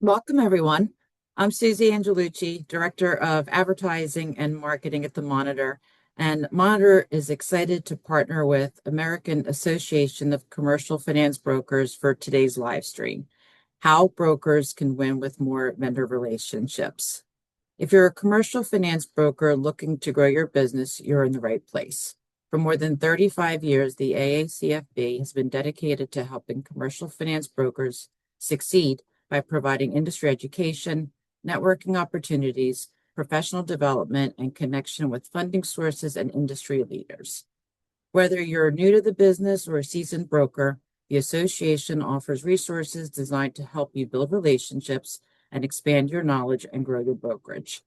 Welcome, everyone. I'm Susie Angelucci, Director of Advertising and Marketing at the Monitor. And Monitor is excited to partner with American Association of Commercial Finance Brokers for today's live stream, How Brokers Can Win with More Vendor Relationships. If you're a commercial finance broker looking to grow your business, you're in the right place. For more than 35 years, the AACFB has been dedicated to helping commercial finance brokers succeed by providing industry education, networking opportunities, professional development, and connection with funding sources and industry leaders. Whether you're new to the business or a seasoned broker, the association offers resources designed to help you build relationships and expand your knowledge and grow your brokerage.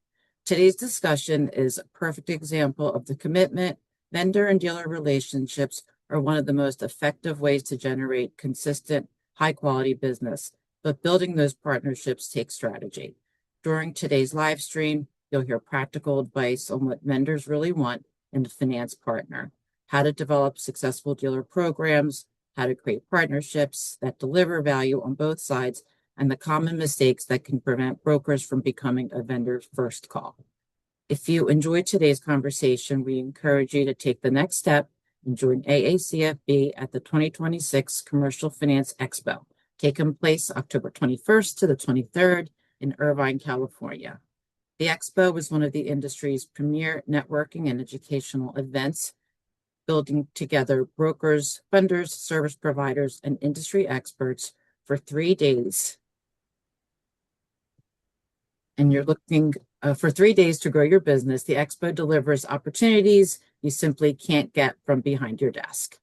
Today's discussion is a perfect example of the commitment. Vendor and dealer relationships are one of the most effective ways to generate consistent, high-quality business, but building those partnerships takes strategy. During today's live stream, you'll hear practical advice on what vendors really want in a finance partner, how to develop successful dealer programs, how to create partnerships that deliver value on both sides, and the common mistakes that can prevent brokers from becoming a vendor's first call. If you enjoyed today's conversation, we encourage you to take the next step and join AACFB at the 2026 Commercial Finance Expo, taking place October 21st to the 23rd in Irvine, California. The Expo is one of the industry's premier networking and educational events, building together brokers, funders, service providers, and industry experts for 3 days. And you're looking for 3 days to grow your business. The Expo delivers opportunities you simply can't get from behind your desk.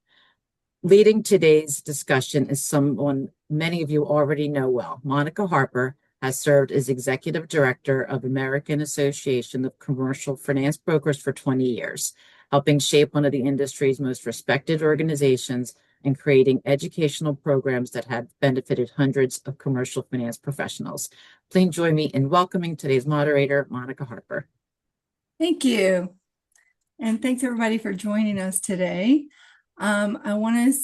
Leading today's discussion is someone many of you already know well. Monica Harper has served as Executive Director of American Association of Commercial Finance Brokers for 20 years, helping shape one of the industry's most respected organizations and creating educational programs that have benefited hundreds of commercial finance professionals. Please join me in welcoming today's moderator, Monica Harper. Thank you. And thanks everybody for joining us today. I want to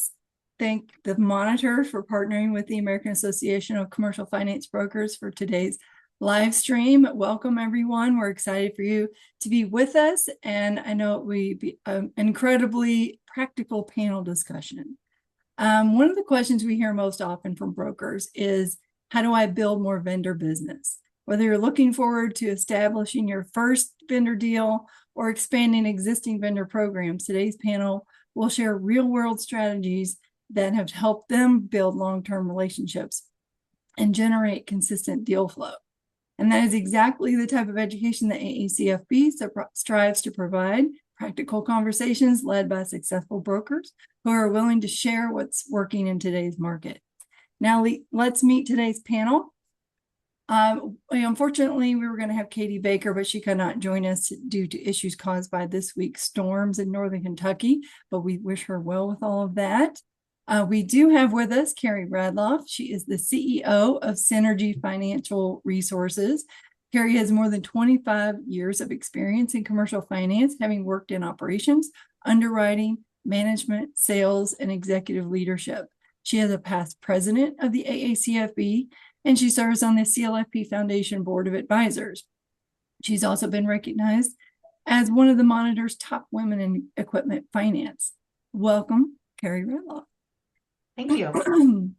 thank the Monitor for partnering with the American Association of Commercial Finance Brokers for today's live stream. Welcome everyone. We're excited for you to be with us. And I know it will be an incredibly practical panel discussion. One of the questions we hear most often from brokers is, how do I build more vendor business? Whether you're looking forward to establishing your first vendor deal or expanding existing vendor programs, today's panel will share real-world strategies that have helped them build long-term relationships and generate consistent deal flow. And that is exactly the type of education that AACFB strives to provide, practical conversations led by successful brokers who are willing to share what's working in today's market. Now, let's meet today's panel. Unfortunately, we were going to have Katie Baker, but she could not join us due to issues caused by this week's storms in Northern Kentucky, but we wish her well with all of that. We do have with us Carrie Radloff. She is the CEO of Synergy Financial Resources. Carrie has more than 25 years of experience in commercial finance, having worked in operations, underwriting, management, sales, and executive leadership. She is a past president of the AACFB, and she serves on the CLFP Foundation Board of Advisors. She's also been recognized as one of the Monitor's top women in equipment finance. Welcome, Carrie Radloff. Thank you.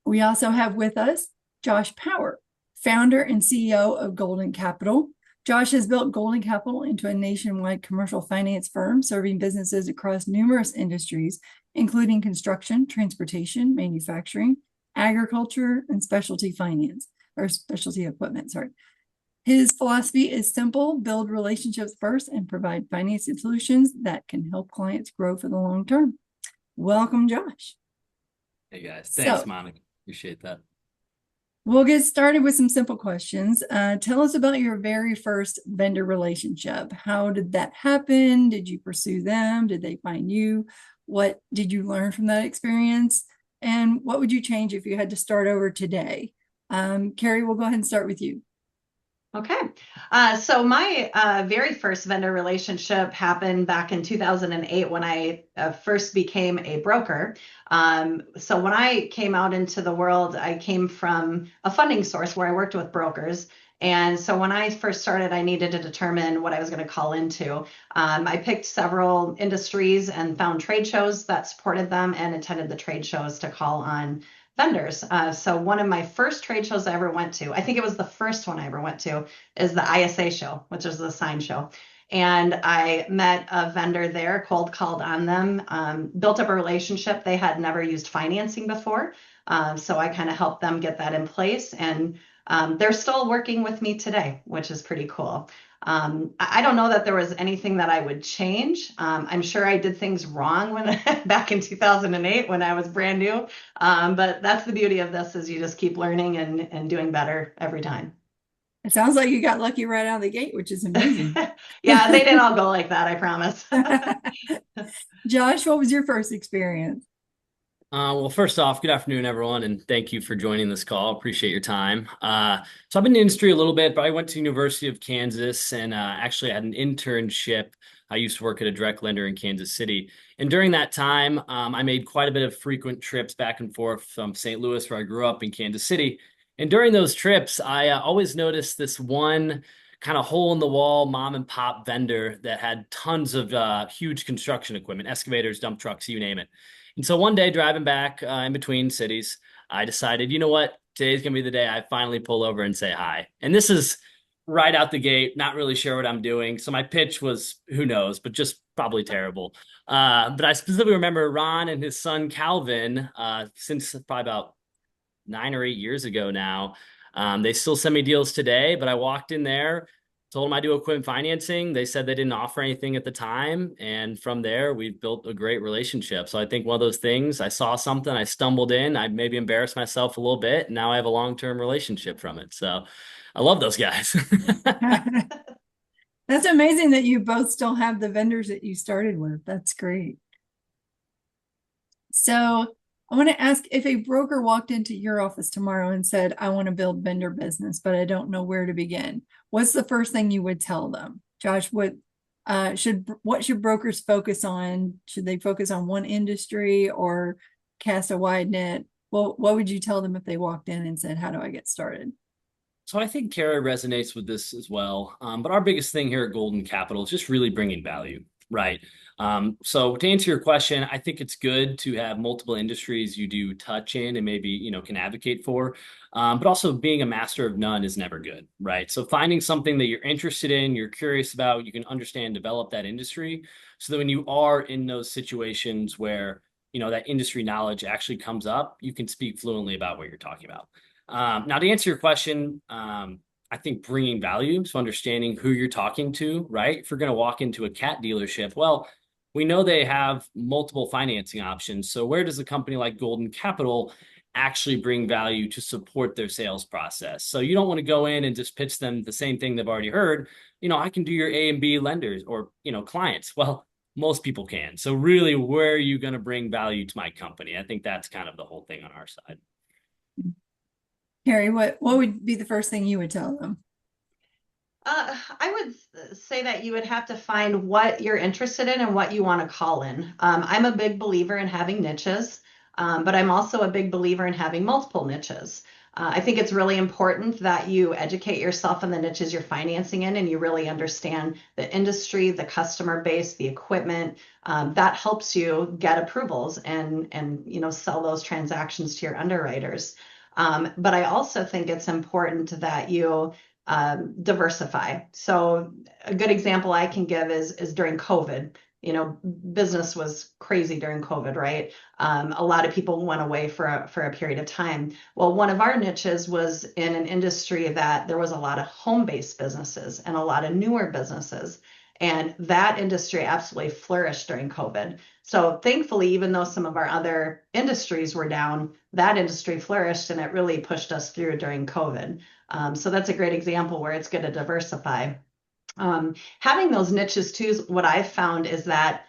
We also have with us Josh Power, founder and CEO of Golden Capital. Josh has built Golden Capital into a nationwide commercial finance firm serving businesses across numerous industries, including construction, transportation, manufacturing, agriculture, and specialty finance, or specialty equipment, sorry. His philosophy is simple: build relationships first and provide financing solutions that can help clients grow for the long term. Welcome, Josh. Hey guys, thanks, Monica. Appreciate that. We'll get started with some simple questions. Tell us about your very first vendor relationship. How did that happen? Did you pursue them? Did they find you? What did you learn from that experience? And what would you change if you had to start over today? Carrie, we'll go ahead and start with you. Okay. So my very first vendor relationship happened back in 2008 when I first became a broker. So when I came out into the world, I came from a funding source where I worked with brokers. And so when I first started, I needed to determine what I was going to call into. I picked several industries and found trade shows that supported them and attended the trade shows to call on vendors. So one of my first trade shows I ever went to, I think it was the first one I ever went to, is the ISA show, which is the sign show. And I met a vendor there, cold called on them, built up a relationship. They had never used financing before. So I kind of helped them get that in place. And they're still working with me today, which is pretty cool. I don't know that there was anything that I would change. I'm sure I did things wrong when back in 2008 when I was brand new. But that's the beauty of this is you just keep learning and doing better every time. It sounds like you got lucky right out of the gate, which is amazing. Yeah, they didn't all go like that, I promise. Josh, what was your first experience? Well, first off, good afternoon, everyone, and thank you for joining this call. Appreciate your time. So I've been in the industry a little bit, but I went to University of Kansas and actually had an internship. I used to work at a direct lender in Kansas City. And during that time, I made quite a bit of frequent trips back and forth from St. Louis, where I grew up, in Kansas City. And during those trips, I always noticed this one kind of hole in the wall mom and pop vendor that had tons of huge construction equipment, excavators, dump trucks, you name it. And so one day driving back in between cities, I decided, you know what? Today's going to be the day I finally pull over and say hi. And this is right out the gate, not really sure what I'm doing. So my pitch was, who knows, but just probably terrible. But I specifically remember Ron and his son Calvin, since probably about 9 or 8 years ago now. They still send me deals today, but I walked in there, told them I do equipment financing. They said they didn't offer anything at the time. And from there, we've built a great relationship. So I think one of those things, I saw something, I stumbled in, I maybe embarrassed myself a little bit. And now I have a long-term relationship from it. So I love those guys. That's amazing that you both still have the vendors that you started with. That's great. So I want to ask, if a broker walked into your office tomorrow and said, I want to build vendor business, but I don't know where to begin, what's the first thing you would tell them? Josh, what should brokers focus on? Should they focus on one industry or cast a wide net? Well, what would you tell them if they walked in and said, how do I get started? So I think Kara resonates with this as well. But our biggest thing here at Golden Capital is just really bringing value, right? So to answer your question, I think it's good to have multiple industries you do touch in and maybe, can advocate for. But also being a master of none is never good, right? So finding something that you're interested in, you're curious about, you can understand, develop that industry so that when you are in those situations where, that industry knowledge actually comes up, you can speak fluently about what you're talking about. Now, to answer your question, I think bringing value, so understanding who you're talking to, right? If you're going to walk into a cat dealership, well, we know they have multiple financing options. So where does a company like Golden Capital actually bring value to support their sales process? So you don't want to go in and just pitch them the same thing they've already heard. I can do your A and B lenders or, clients. Well, most people can. So really, where are you going to bring value to my company? I think that's kind of the whole thing on our side. Carrie, what would be the first thing you would tell them? I would say that you would have to find what you're interested in and what you want to call in. I'm a big believer in having niches, but I'm also a big believer in having multiple niches. I think it's really important that you educate yourself on the niches you're financing in and you really understand the industry, the customer base, the equipment. That helps you get approvals and sell those transactions to your underwriters. But I also think it's important that you diversify. So a good example I can give is during COVID. Business was crazy during COVID, right? A lot of people went away for a period of time. Well, one of our niches was in an industry that there was a lot of home-based businesses and a lot of newer businesses. And that industry absolutely flourished during COVID. So thankfully, even though some of our other industries were down, that industry flourished and it really pushed us through during COVID. So that's a great example where it's good to diversify. Having those niches too, what I've found is that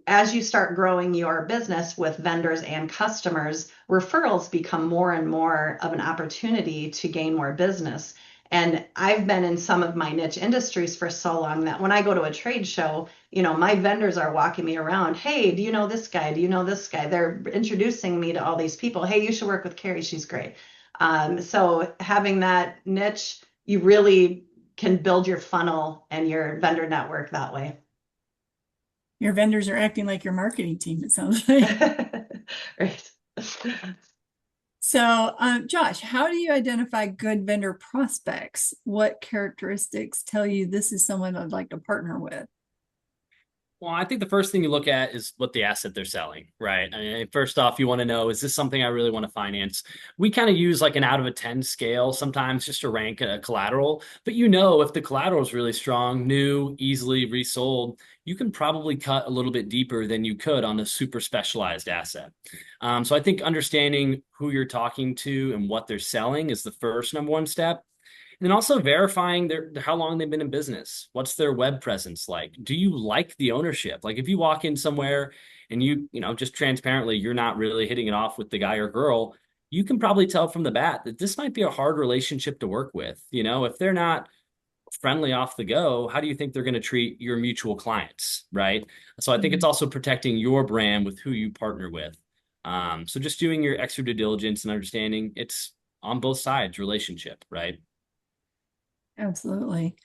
as you start growing your business with vendors and customers, referrals become more and more of an opportunity to gain more business. And I've been in some of my niche industries for so long that when I go to a trade show, my vendors are walking me around. Hey, do you know this guy? Do you know this guy? They're introducing me to all these people. Hey, you should work with Carrie. She's great. So having that niche, you really can build your funnel and your vendor network that way. Your vendors are acting like your marketing team, it sounds like. Right. So, Josh, how do you identify good vendor prospects? What characteristics tell you this is someone I'd like to partner with? Well, I think the first thing you look at is what the asset they're selling, right? I mean, first off, you want to know, is this something I really want to finance? We kind of use like an out of a 10 scale sometimes just to rank a collateral. But if the collateral is really strong, new, easily resold, you can probably cut a little bit deeper than you could on a super specialized asset. So I think understanding who you're talking to and what they're selling is the first number one step. And then also verifying how long they've been in business. What's their web presence like? Do you like the ownership? Like if you walk in somewhere and just transparently, you're not really hitting it off with the guy or girl, you can probably tell from the bat that this might be a hard relationship to work with. If they're not friendly off the go, how do you think they're going to treat your mutual clients, right? So I think it's also protecting your brand with who you partner with. So just doing your extra due diligence and understanding it's on both sides relationship, right? Absolutely.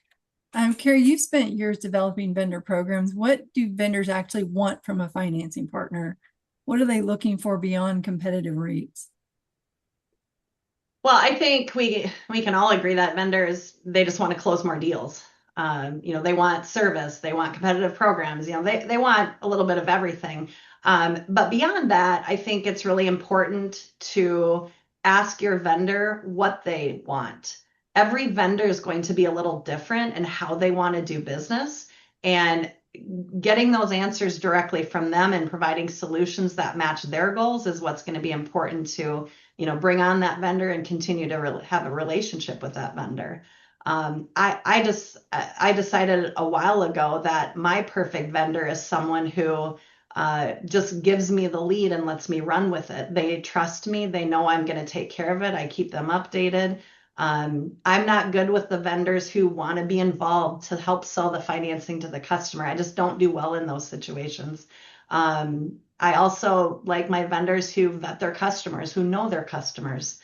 Carrie, you've spent years developing vendor programs. What do vendors actually want from a financing partner? What are they looking for beyond competitive rates? Well, I think we can all agree that vendors, they just want to close more deals. They want service, they want competitive programs, they want a little bit of everything. But beyond that, I think it's really important to ask your vendor what they want. Every vendor is going to be a little different in how they want to do business, and getting those answers directly from them and providing solutions that match their goals is what's going to be important to bring on that vendor and continue to have a relationship with that vendor. I decided a while ago that my perfect vendor is someone who just gives me the lead and lets me run with it. They trust me. They know I'm going to take care of it. I keep them updated. I'm not good with the vendors who want to be involved to help sell the financing to the customer. I just don't do well in those situations. I also like my vendors who vet their customers, who know their customers.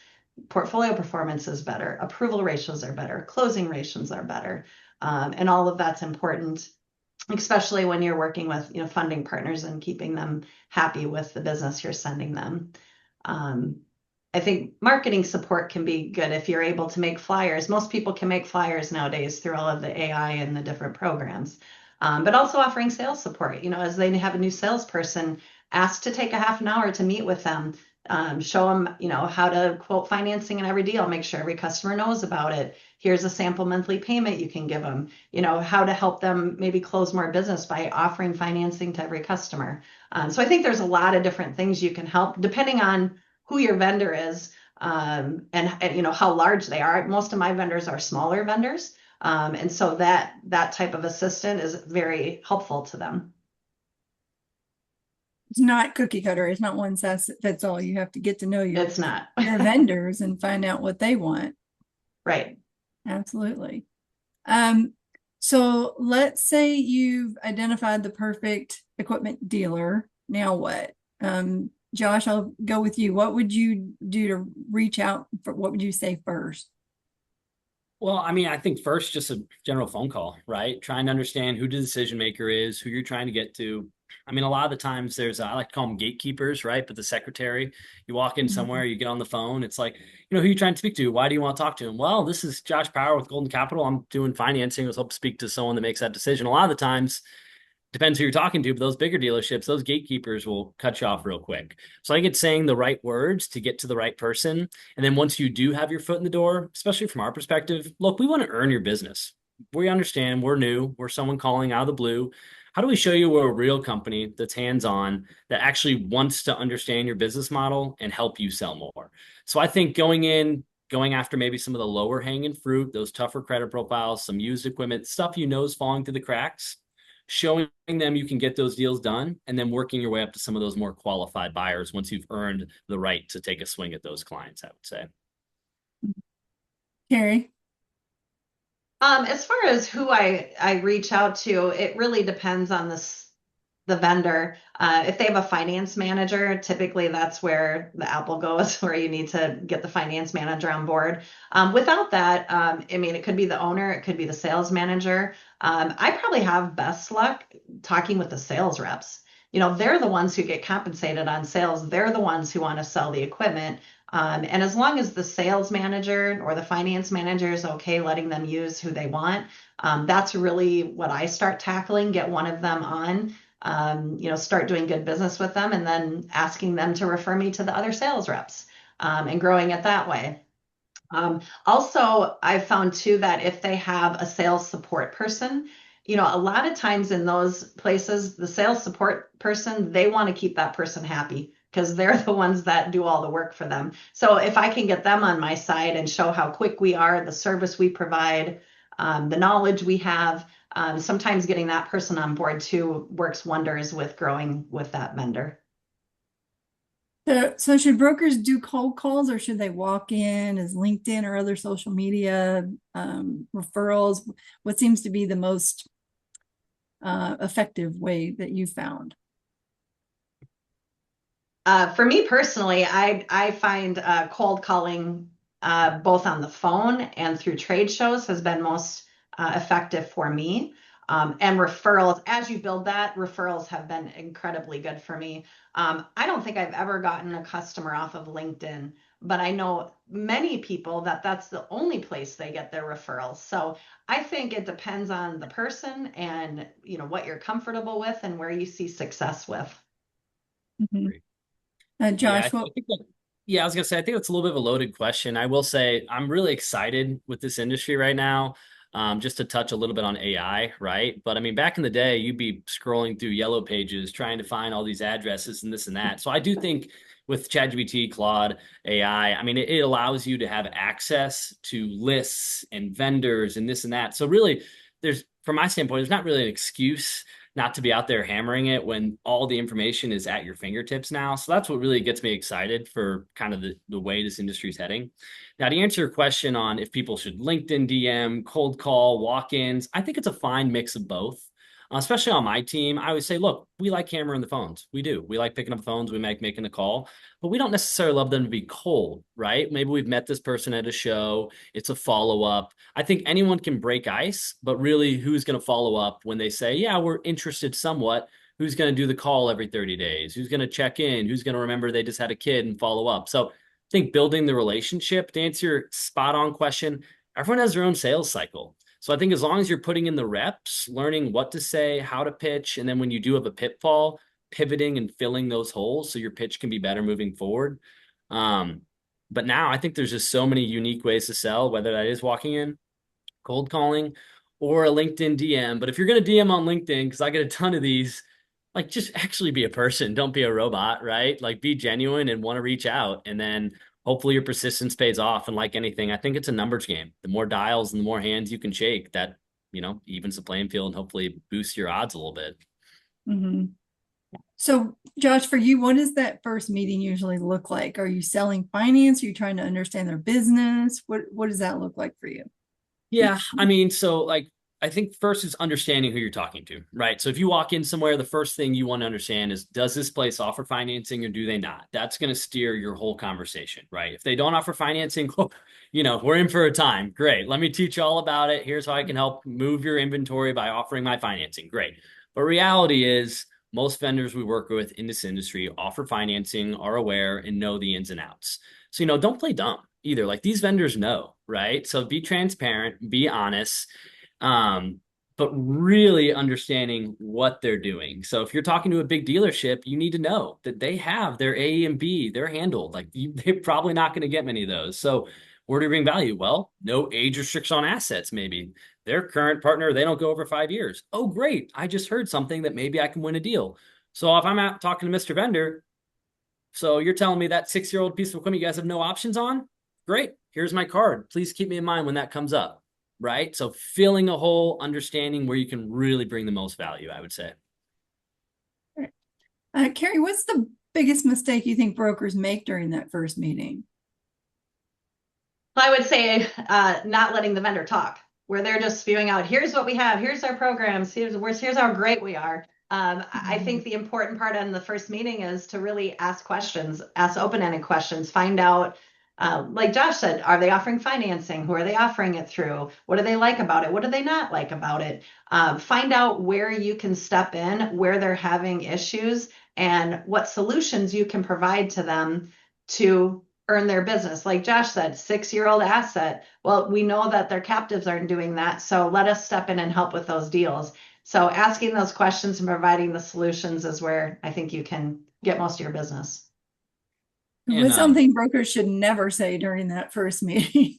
Portfolio performance is better, approval ratios are better, closing ratios are better, and all of that's important, especially when you're working with funding partners and keeping them happy with the business you're sending them. I think marketing support can be good if you're able to make flyers. Most people can make flyers nowadays through all of the AI and the different programs. But also offering sales support, as they have a new salesperson, ask to take a half an hour to meet with them, show them, how to quote financing in every deal, make sure every customer knows about it. Here's a sample monthly payment you can give them, how to help them maybe close more business by offering financing to every customer. So I think there's a lot of different things you can help depending on who your vendor is, and how large they are. Most of my vendors are smaller vendors. And so that type of assistant is very helpful to them. It's not cookie cutter. It's not one size fits all. You have to get to know your It's not. your vendors and find out what they want. Right. Absolutely. So let's say you've identified the perfect equipment dealer. Now what? Josh, I'll go with you. What would you do to reach out for? What would you say first? Well, I mean, I think first, just a general phone call, right? Trying to understand who the decision maker is, who you're trying to get to. I mean, a lot of the times I like to call them gatekeepers, right? But the secretary, you walk in somewhere, you get on the phone. It's like, who are you trying to speak to? Why do you want to talk to him? Well, this is Josh Power with Golden Capital. I'm doing financing. Let's hope to speak to someone that makes that decision. A lot of the times, depends who you're talking to, but those bigger dealerships, those gatekeepers will cut you off real quick. So I think it's saying the right words to get to the right person. And then once you do have your foot in the door, especially from our perspective, look, we want to earn your business. We understand we're new. We're someone calling out of the blue. How do we show you we're a real company that's hands-on, that actually wants to understand your business model and help you sell more? So I think going after maybe some of the lower hanging fruit, those tougher credit profiles, some used equipment, stuff is falling through the cracks, showing them you can get those deals done, and then working your way up to some of those more qualified buyers once you've earned the right to take a swing at those clients, I would say. Carrie? As far as who I reach out to, it really depends on the vendor. If they have a finance manager, typically that's where the apple goes, where you need to get the finance manager on board. Without that, I mean, it could be the owner, it could be the sales manager. I probably have best luck talking with the sales reps. You know, they're the ones who get compensated on sales. They're the ones who want to sell the equipment. And as long as the sales manager or the finance manager is okay letting them use who they want, that's really what I start tackling. Get one of them on, start doing good business with them, and then asking them to refer me to the other sales reps, and growing it that way. Also, I've found too that if they have a sales support person, a lot of times in those places, the sales support person, they want to keep that person happy because they're the ones that do all the work for them. So if I can get them on my side and show how quick we are, the service we provide, the knowledge we have, sometimes getting that person on board too works wonders with growing with that vendor. So should brokers do cold calls, or should they walk in as LinkedIn or other social media referrals? What seems to be the most effective way that you found? For me personally, I find cold calling both on the phone and through trade shows has been most effective for me. And referrals, as you build that, referrals have been incredibly good for me. I don't think I've ever gotten a customer off of LinkedIn, but I know many people that's the only place they get their referrals. So I think it depends on the person and what you're comfortable with and where you see success with. Mm-hmm. Yeah, Josh, I think I was gonna say I think it's a little bit of a loaded question. I will say I'm really excited with this industry right now. Just to touch a little bit on AI, right? But I mean, back in the day, you'd be scrolling through yellow pages trying to find all these addresses and this and that. So I do think with ChatGPT, Claude, AI, I mean, it allows you to have access to lists and vendors and this and that. So really, from my standpoint, there's not really an excuse not to be out there hammering it when all the information is at your fingertips now. So that's what really gets me excited for kind of the way this industry is heading. Now, to answer your question on if people should LinkedIn DM, cold call, walk-ins, I think it's a fine mix of both. Especially on my team, I would say, look, we like hammering the phones. We do. We like picking up the phones. We like making a call, but we don't necessarily love them to be cold, right? Maybe we've met this person at a show. It's a follow-up. I think anyone can break ice, but really who's going to follow up when they say, yeah, we're interested somewhat? Who's going to do the call every 30 days? Who's going to check in? Who's going to remember they just had a kid and follow up? So I think building the relationship, to answer your spot on question, everyone has their own sales cycle. So I think as long as you're putting in the reps, learning what to say, how to pitch, and then when you do have a pitfall, pivoting and filling those holes so your pitch can be better moving forward. But now I think there's just so many unique ways to sell, whether that is walking in, cold calling, or a LinkedIn DM. But if you're going to DM on LinkedIn, because I get a ton of these, like just actually be a person. Don't be a robot, right? Like be genuine and want to reach out. And then hopefully your persistence pays off. And like anything, I think it's a numbers game. The more dials and the more hands you can shake, that, evens the playing field and hopefully boosts your odds a little bit. Mm-hmm. So Josh, for you, what does that first meeting usually look like? Are you selling finance? Are you trying to understand their business? What does that look like for you? Yeah, I mean, so like I think first is understanding who you're talking to, right? So if you walk in somewhere, the first thing you want to understand is, does this place offer financing or do they not? That's going to steer your whole conversation, right? If they don't offer financing, we're in for a time. Great. Let me teach you all about it. Here's how I can help move your inventory by offering my financing. Great. But reality is most vendors we work with in this industry offer financing, are aware, and know the ins and outs. So, don't play dumb either. Like these vendors know, right? So be transparent, be honest, but really understanding what they're doing. So if you're talking to a big dealership, you need to know that they have their A and B, they're handled. Like they're probably not going to get many of those. So where do you bring value? Well, no age restriction on assets, maybe. Their current partner, they don't go over 5 years. Oh, great. I just heard something that maybe I can win a deal. So if I'm out talking to Mr. Vendor, so you're telling me that 6-year-old piece of equipment you guys have no options on? Great. Here's my card. Please keep me in mind when that comes up, right? So filling a hole, understanding where you can really bring the most value, I would say. Carrie, what's the biggest mistake you think brokers make during that first meeting? I would say not letting the vendor talk. where they're just spewing out, here's what we have, here's our programs, here's how great we are. I think the important part in the first meeting is to really ask questions, ask open-ended questions, find out, like Josh said, are they offering financing? Who are they offering it through? What do they like about it? What do they not like about it? Find out where you can step in, where they're having issues, and what solutions you can provide to them to earn their business. Like Josh said, 6-year-old asset. Well, we know that their captives aren't doing that, so let us step in and help with those deals. So asking those questions and providing the solutions is where I think you can get most of your business. With something brokers should never say during that first meeting.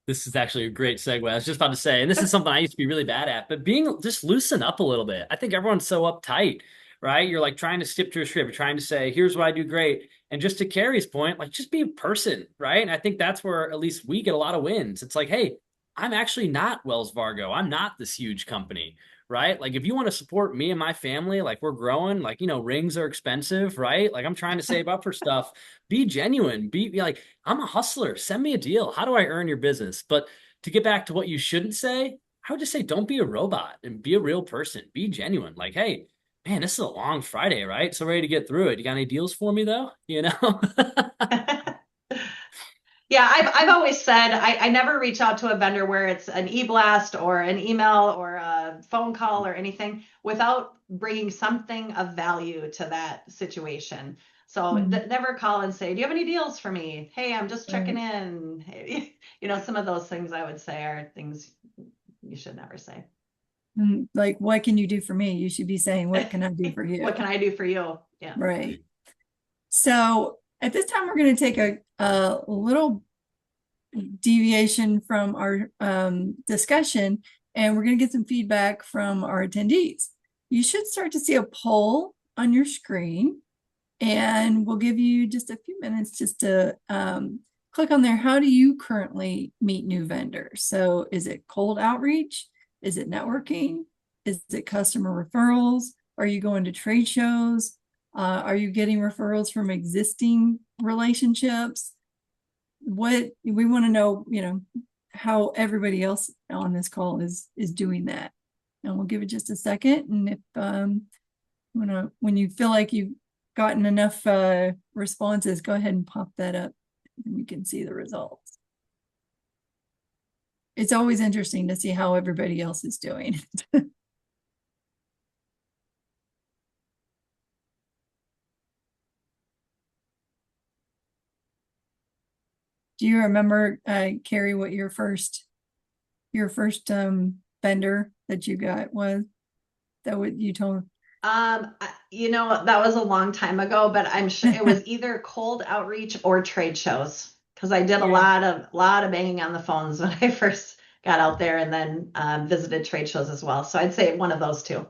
This is actually a great segue. I was just about to say, and this is something I used to be really bad at, but just loosen up a little bit. I think everyone's so uptight, right? You're like trying to stick to a script, you're trying to say, here's what I do great. And just to Carrie's point, like just be a person, right? And I think that's where at least we get a lot of wins. It's like, hey, I'm actually not Wells Fargo. I'm not this huge company, right? Like if you want to support me and my family, like we're growing, like, rings are expensive, right? Like I'm trying to save up for stuff. Be genuine, be like, I'm a hustler. Send me a deal. How do I earn your business? But to get back to what you shouldn't say, I would just say, don't be a robot and be a real person. Be genuine. Like, hey, man, this is a long Friday, right? So ready to get through it. You got any deals for me though? Yeah, I've always said I never reach out to a vendor where it's an e-blast or an email or a phone call or anything without bringing something of value to that situation. So never call and say, do you have any deals for me? Hey, I'm just checking in. Hey, some of those things I would say are things you should never say. Like, what can you do for me? You should be saying, what can I do for you? What can I do for you? Yeah. Right. So at this time, we're going to take a little deviation from our discussion, and we're going to get some feedback from our attendees. You should start to see a poll on your screen, and we'll give you just a few minutes just to click on there. How do you currently meet new vendors? So is it cold outreach? Is it networking? Is it customer referrals? Are you going to trade shows? Are you getting referrals from existing relationships? What we want to know, how everybody else on this call is doing that. And we'll give it just a second. And if when you feel like you've gotten enough responses, go ahead and pop that up and you can see the results. It's always interesting to see how everybody else is doing. Do you remember, Carrie, what your first vendor that you got was? That what you told? That was a long time ago, but I'm sure it was either cold outreach or trade shows because I did a lot of banging on the phones when I first got out there, and then visited trade shows as well. So I'd say one of those two.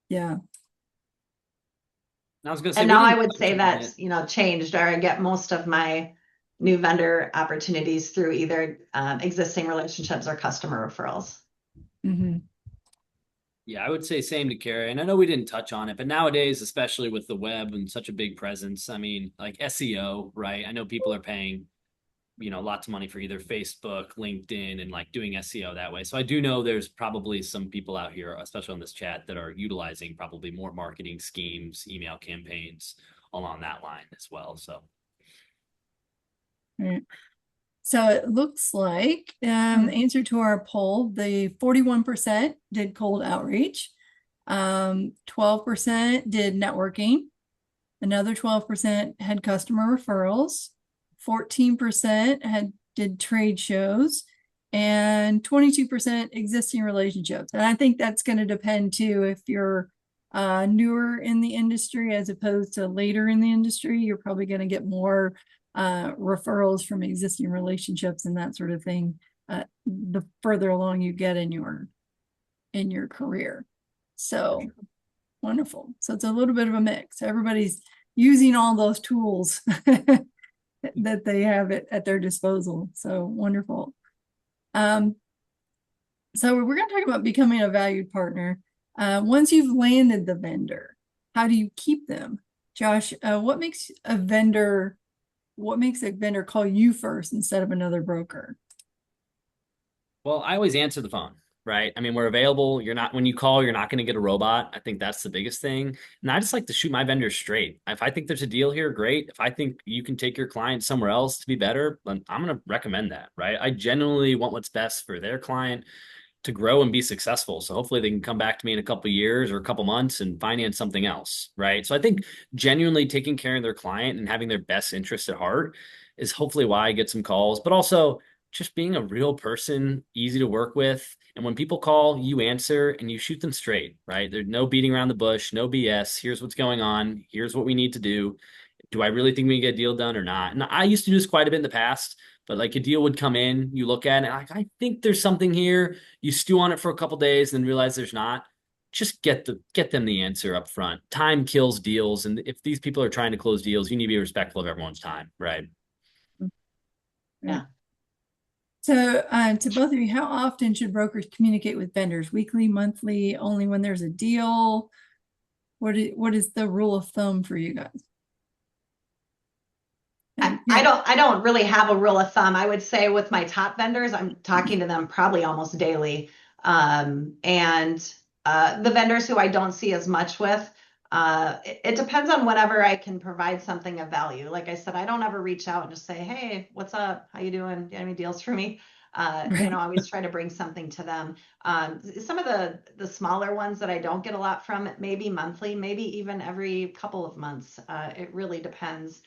Yeah. I was going to say, and now I would say that's changed, or I get most of my new vendor opportunities through either existing relationships or customer referrals. Mm-hmm. Yeah, I would say same to Carrie. And I know we didn't touch on it, but nowadays, especially with the web and such a big presence, I mean, like SEO, right? I know people are paying, lots of money for either Facebook, LinkedIn, and like doing SEO that way. So I do know there's probably some people out here, especially on this chat, that are utilizing probably more marketing schemes, email campaigns along that line as well. So. Right. So it looks like answer to our poll, the 41% did cold outreach, 12% did networking, another 12% had customer referrals, 14% did trade shows, and 22% existing relationships. And I think that's going to depend too if you're newer in the industry as opposed to later in the industry. You're probably going to get more referrals from existing relationships and that sort of thing the further along you get in your career. So wonderful. So it's a little bit of a mix. Everybody's using all those tools that they have at their disposal. So wonderful. So we're going to talk about becoming a valued partner. Once you've landed the vendor, how do you keep them? Josh, what makes a vendor call you first instead of another broker? Well, I always answer the phone, right? I mean, we're available. When you call, you're not going to get a robot. I think that's the biggest thing. And I just like to shoot my vendors straight. If I think there's a deal here, great. If I think you can take your client somewhere else to be better, then I'm going to recommend that, right? I genuinely want what's best for their client to grow and be successful. So hopefully they can come back to me in a couple of years or a couple months and finance something else, right? So I think genuinely taking care of their client and having their best interest at heart is hopefully why I get some calls, but also just being a real person, easy to work with. And when people call, you answer and you shoot them straight, right? There's no beating around the bush, no BS. Here's what's going on. Here's what we need to do. Do I really think we can get a deal done or not? And I used to do this quite a bit in the past, but like a deal would come in, you look at it, like, I think there's something here. You stew on it for a couple days and then realize there's not. Just get them the answer up front. Time kills deals. And if these people are trying to close deals, you need to be respectful of everyone's time, right? Yeah. So, to both of you, how often should brokers communicate with vendors? Weekly, monthly, only when there's a deal? What is the rule of thumb for you guys? I don't really have a rule of thumb. I would say with my top vendors, I'm talking to them probably almost daily. And the vendors who I don't see as much with, it depends on whenever I can provide something of value. Like I said, I don't ever reach out and just say, hey, what's up? How you doing? Do you have any deals for me? I always try to bring something to them. Some of the smaller ones that I don't get a lot from, maybe monthly, maybe even every couple of months. It really depends.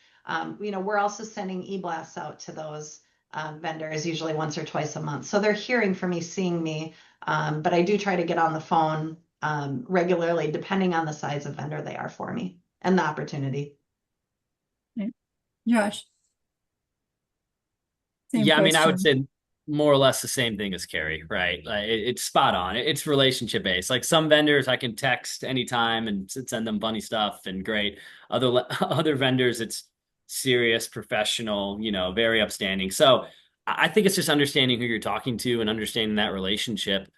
We're also sending e-blasts out to those vendors usually once or twice a month. So they're hearing from me, seeing me, but I do try to get on the phone regularly, depending on the size of vendor they are for me and the opportunity. Josh. Same Yeah, I mean, I would question. say more or less the same thing as Carrie, right? Like it's spot on. It's relationship based. Like some vendors I can text anytime and send them funny stuff and great. Other vendors, it's serious, professional, very upstanding. So I think it's just understanding who you're talking to and understanding that relationship.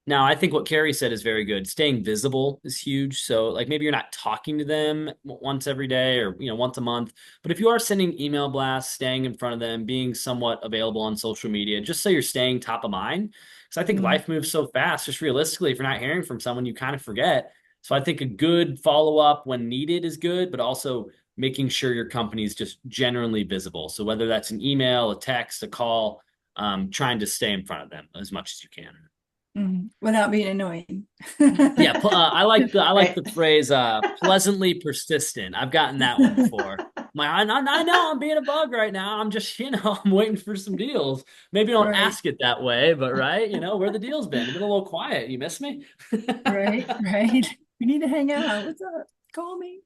Now, I think what Carrie said is very good. Staying visible is huge. So, like maybe you're not talking to them once every day or once a month, but if you are sending email blasts, staying in front of them, being somewhat available on social media, just so you're staying top of mind. Because I think life moves so fast. Just realistically, if you're not hearing from someone, you kind of forget. So I think a good follow up when needed is good, but also making sure your company is just generally visible. So whether that's an email, a text, a call, trying to stay in front of them as much as you can. Without being annoying. Yeah, I like Right. the phrase pleasantly persistent. I've gotten that one before. I know I'm being a bug right now. I'm just, I'm waiting for some deals. Maybe don't Right. ask it that way, but right, where the deal's been. It's been a little quiet. You miss me? Right. We need to hang out. What's up? Call me.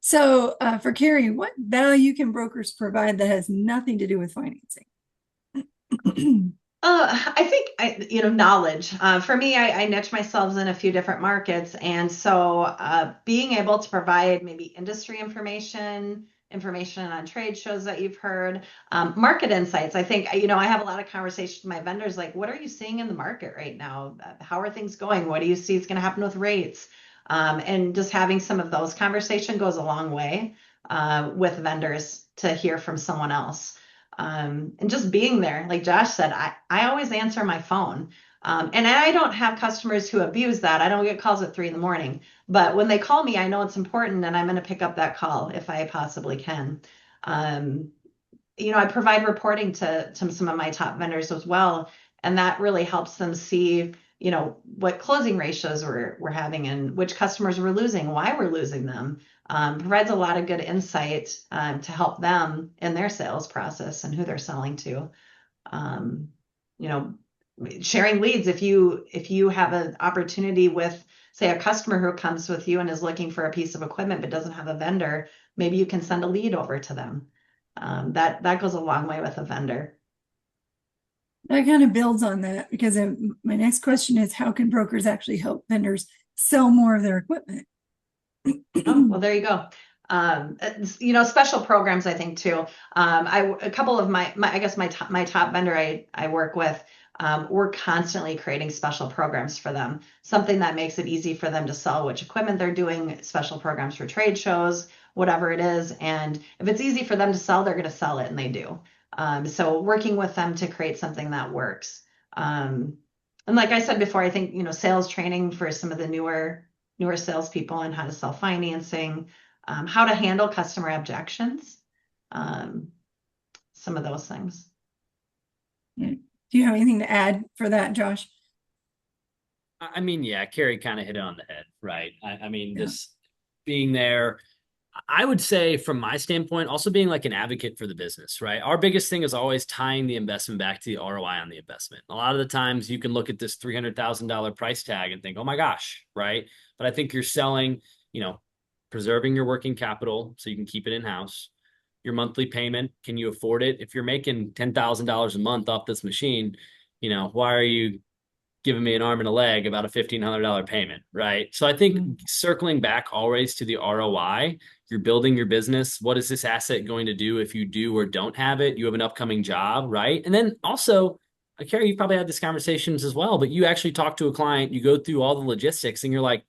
So, for Carrie, what value can brokers provide that has nothing to do with financing? I think knowledge. For me, I niche myself in a few different markets, and so being able to provide maybe industry information on trade shows that you've heard, market insights. I think I have a lot of conversations with my vendors, like, what are you seeing in the market right now? How are things going? What do you see is going to happen with rates? And just having some of those conversation goes a long way with vendors to hear from someone else. And just being there, like Josh said, I always answer my phone. And I don't have customers who abuse that. I don't get calls at 3 a.m. But when they call me, I know it's important and I'm going to pick up that call if I possibly can. I provide reporting to some of my top vendors as well. And that really helps them see, what closing ratios we're having and which customers we're losing, why we're losing them. Provides a lot of good insight to help them in their sales process and who they're selling to. Sharing leads. If you have an opportunity with, say, a customer who comes with you and is looking for a piece of equipment but doesn't have a vendor, maybe you can send a lead over to them. That goes a long way with a vendor. That kind of builds on that because my next question is, how can brokers actually help vendors sell more of their equipment? Oh, well, there you go. Special programs, I think too. A couple of my top vendor I work with, we're constantly creating special programs for them. Something that makes it easy for them to sell which equipment they're doing, special programs for trade shows, whatever it is. And if it's easy for them to sell, they're going to sell it, and they do. So working with them to create something that works. And like I said before, I think, sales training for some of the newer salespeople on how to sell financing, how to handle customer objections, some of those things. Yeah. Do you have anything to add for that, Josh? I mean, yeah, Carrie kind of hit it on the head, right? I mean, Yeah. this being there, I would say from my standpoint, also being like an advocate for the business, right? Our biggest thing is always tying the investment back to the ROI on the investment. A lot of the times you can look at this $300,000 price tag and think, oh my gosh, right? But I think you're selling, you know, preserving your working capital so you can keep it in-house. Your monthly payment, can you afford it? If you're making $10,000 a month off this machine, why are you giving me an arm and a leg about a $1,500 payment, right? So I think circling back always to the ROI, you're building your business. What is this asset going to do if you do or don't have it? You have an upcoming job, right? And then also, Carrie, you've probably had these conversations as well, but you actually talk to a client, you go through all the logistics and you're like,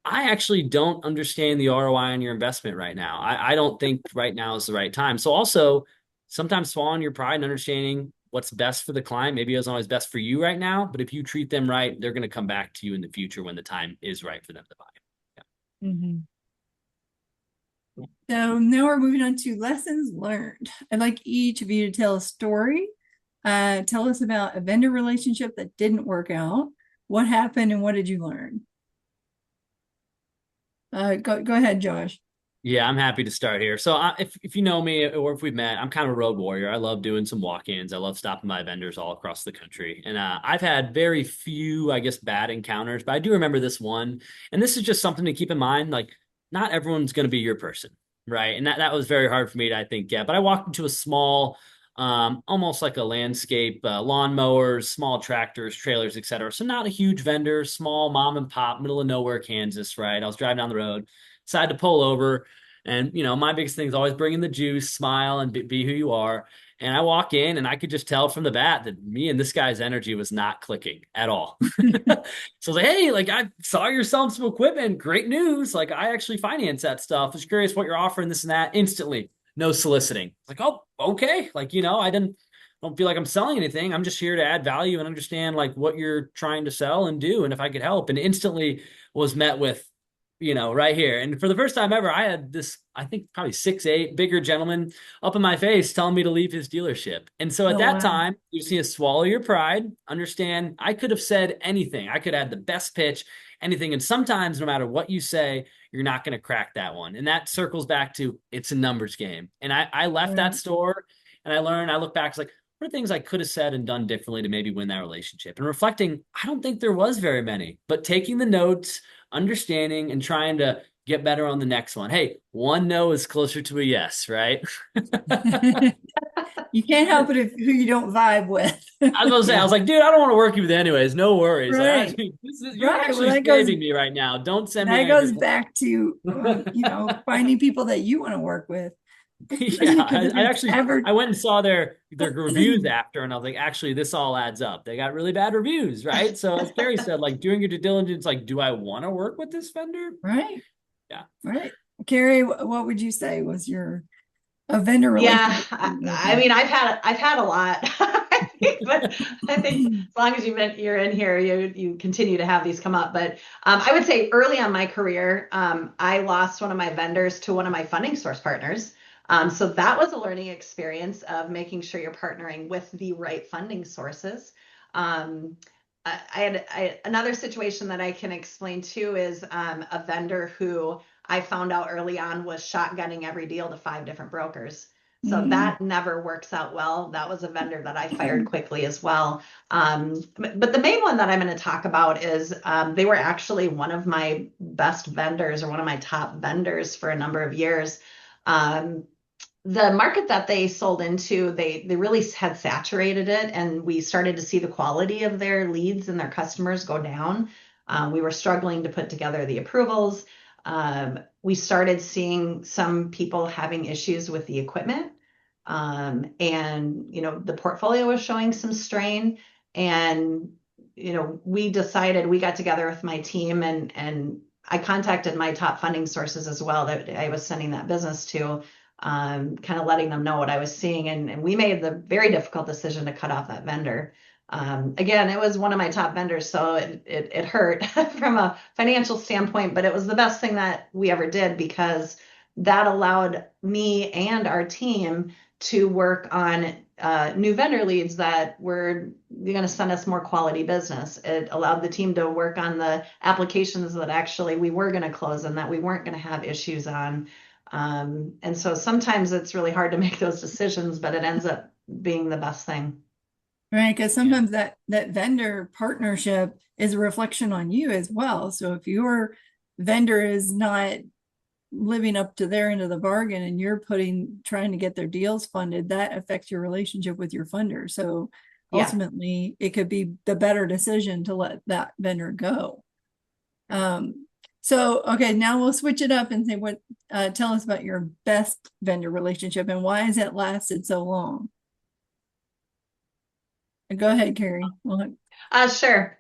I actually don't understand the ROI on your investment right now. I don't think right now is the right time. So also sometimes swallowing your pride and understanding what's best for the client maybe isn't always best for you right now, but if you treat them right, they're going to come back to you in the future when the time is right for them to buy. Yeah. Mm-hmm. So now we're moving on to lessons learned. I'd like each of you to tell a story. Tell us about a vendor relationship that didn't work out. What happened and what did you learn? Go ahead, Josh. Yeah, I'm happy to start here. So if you know me or if we've met, I'm kind of a road warrior. I love doing some walk-ins. I love stopping by vendors all across the country. And I've had very few, I guess, bad encounters, but I do remember this one. And this is just something to keep in mind. Like, not everyone's going to be your person, right? And that was very hard for me to, I think, get. But I walked into a small, almost like a landscape, lawnmowers, small tractors, trailers, et cetera. So not a huge vendor, small mom and pop, middle of nowhere, Kansas, right? I was driving down the road, decided to pull over. And, my biggest thing is always bringing the juice, smile, and be who you are. And I walk in and I could just tell from the bat that me and this guy's energy was not clicking at all. So I was like, hey, like, I saw you're selling some equipment. Great news. Like, I actually finance that stuff. I was curious what you're offering, this and that. Instantly, no soliciting. Like, oh, okay. Like, don't feel like I'm selling anything. I'm just here to add value and understand like what you're trying to sell and do. And if I could help, and instantly was met with, right here. And for the first time ever, I had this, I think probably 6'8", bigger gentleman up in my face telling me to leave his dealership. And so at that time, you just need to swallow your pride, understand I could have said anything. I could have had the best pitch, anything. And sometimes no matter what you say, you're not going to crack that one. And that circles back to it's a numbers game. And I left that store and I look back, it's like, what are things I could have said and done differently to maybe win that relationship? And reflecting, I don't think there was very many, but taking the notes, understanding, and trying to get better on the next one. Hey, one no is closer to a yes, right? You can't help it if who you don't vibe with. I was going to say, I was like, dude, I don't want to work with you anyways. No worries. Right. Like, you're actually saving me right now. Don't send me. That goes back to, finding people that you want to work with. Yeah, I went and saw their reviews after, and I was like, actually, this all adds up. They got really bad reviews, right? So as Carrie said, like doing your due diligence, like, do I want to work with this vendor? Right. Yeah. Right. Carrie, what would you say was a vendor relationship? Yeah, I mean, I've had a lot, but I think as long as you're in here, you continue to have these come up. But I would say early on my career, I lost one of my vendors to one of my funding source partners. So that was a learning experience of making sure you're partnering with the right funding sources. I had another situation that I can explain too is a vendor who I found out early on was shotgunning every deal to 5 different brokers. So that never works out well. That was a vendor that I fired quickly as well. But the main one that I'm going to talk about is they were actually one of my best vendors or one of my top vendors for a number of years. The market that they sold into, they really had saturated it, and we started to see the quality of their leads and their customers go down. We were struggling to put together the approvals. We started seeing some people having issues with the equipment. And, the portfolio was showing some strain. And, we got together with my team and I contacted my top funding sources as well that I was sending that business to, kind of letting them know what I was seeing. And we made the very difficult decision to cut off that vendor. Again, it was one of my top vendors, so it hurt from a financial standpoint, but it was the best thing that we ever did because that allowed me and our team to work on new vendor leads that were going to send us more quality business. It allowed the team to work on the applications that actually we were going to close and that we weren't going to have issues on. And so sometimes it's really hard to make those decisions, but it ends up being the best thing. Right, because sometimes that vendor partnership is a reflection on you as well. So if your vendor is not living up to their end of the bargain and you're trying to get their deals funded, that affects your relationship with your funder. So Yeah. ultimately, it could be the better decision to let that vendor go. So okay, now we'll switch it up and say tell us about your best vendor relationship and why has it lasted so long? Go ahead, Carrie. Sure.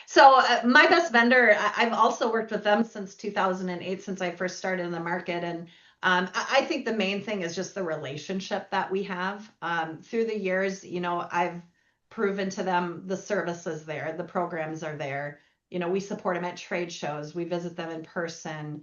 So my best vendor, I've also worked with them since 2008, since I first started in the market. And I think the main thing is just the relationship that we have. Through the years, I've proven to them the service is there, the programs are there. We support them at trade shows, we visit them in person.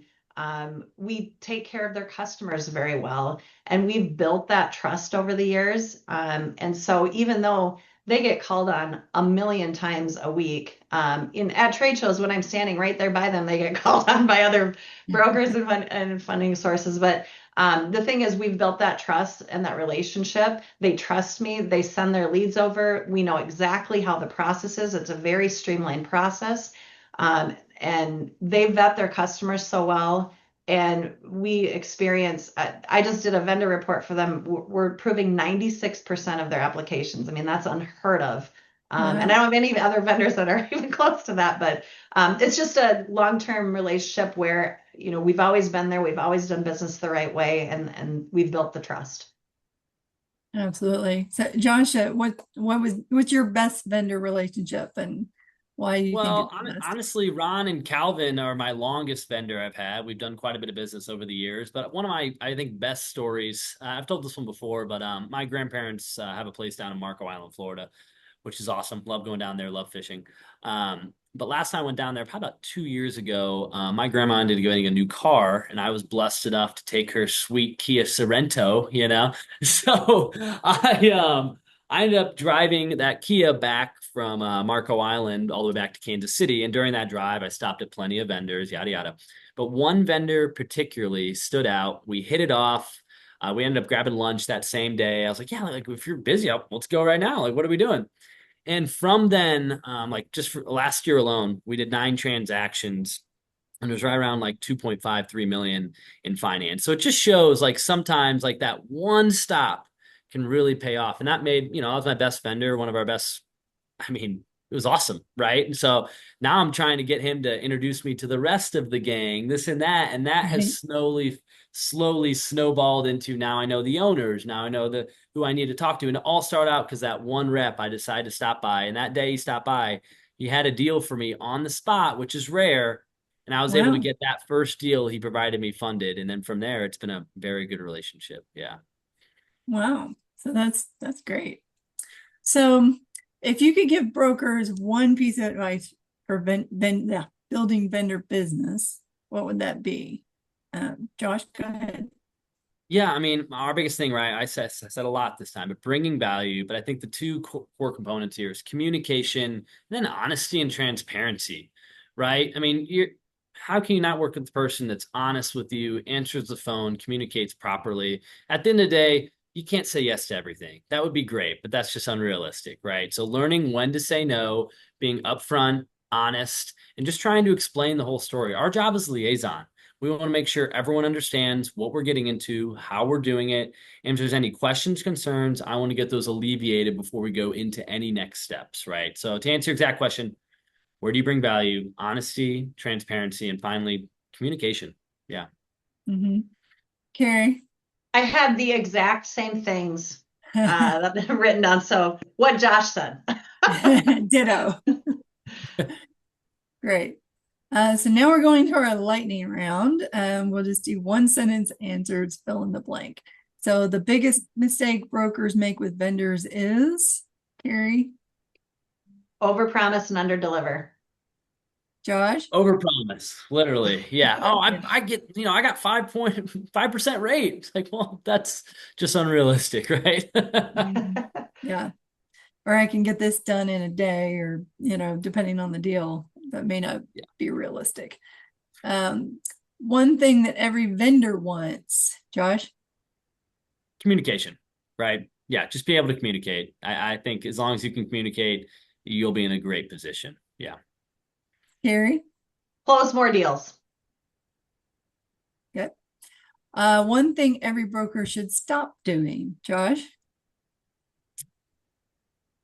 We take care of their customers very well. And we've built that trust over the years. And so even though they get called on a million times a week. At trade shows, when I'm standing right there by them, they get called on by other brokers and funding sources. But the thing is, we've built that trust and that relationship. They trust me. They send their leads over. We know exactly how the process is. It's a very streamlined process. And they vet their customers so well. And we experience, I just did a vendor report for them. We're approving 96% of their applications. I mean, that's unheard of. And I don't have any other vendors that are even close to that, but it's just a long-term relationship where, we've always been there. We've always done business the right way and we've built the trust. Absolutely. So Josh, what's your best vendor relationship and why do you think it's best? Honestly, Ron and Calvin are my longest vendor I've had. We've done quite a bit of business over the years, but one of my, I think, best stories, I've told this one before, but my grandparents have a place down in Marco Island, Florida, which is awesome. Love going down there, love fishing. But last time I went down there, probably about 2 years ago, my grandma ended up getting a new car, and I was blessed enough to take her sweet Kia Sorento, So I ended up driving that Kia back from Marco Island all the way back to Kansas City. And during that drive, I stopped at plenty of vendors, yada, yada. But one vendor particularly stood out. We hit it off. We ended up grabbing lunch that same day. I was like, yeah, like if you're busy, let's go right now. Like, what are we doing? And from then, just for last year alone, we did 9 transactions. And it was right around like 2.53 million in finance. So it just shows like sometimes like that one stop can really pay off. And that made, that was my best vendor, one of our best. I mean, it was awesome, right? And so now I'm trying to get him to introduce me to the rest of the gang, this and that has slowly snowballed into now I know the owners, now I know who I need to talk to. And it all started out because that one rep I decided to stop by. And that day he stopped by, he had a deal for me on the spot, which is rare. And I was able to get that first deal he provided me funded. And then from there, it's been a very good relationship. Yeah. Wow. So that's great. So if you could give brokers one piece of advice for building vendor business, what would that be? Josh, go ahead. Yeah, I mean, our biggest thing, right? I said a lot this time, but bringing value. But I think the two core components here is communication and then honesty and transparency, right? I mean, how can you not work with the person that's honest with you, answers the phone, communicates properly? At the end of the day, you can't say yes to everything. That would be great, but that's just unrealistic, right? So learning when to say no, being upfront, honest, and just trying to explain the whole story. Our job is liaison. We want to make sure everyone understands what we're getting into, how we're doing it. And if there's any questions, concerns, I want to get those alleviated before we go into any next steps, right? So to answer your exact question, where do you bring value? Honesty, transparency, and finally, communication. Yeah. Mm-hmm. Carrie? I had the exact same things that have been written down. So what Josh said. Ditto. Great. So now we're going to our lightning round. We'll just do one sentence answers, fill in the blank. So the biggest mistake brokers make with vendors is, Carrie, Overpromise and underdeliver. Josh? Overpromise, literally. Yeah. Oh, Yeah. I get, I got 5.5% rate. It's like, well, that's just unrealistic, right? Yeah. Or I can get this done in a day, or, depending on the deal, that may not Yeah. be realistic. One thing that every vendor wants, Josh? Communication, right? Yeah, just be able to communicate. I think as long as you can communicate, you'll be in a great position. Yeah. Carrie? Close more deals. Yep. One thing every broker should stop doing, Josh?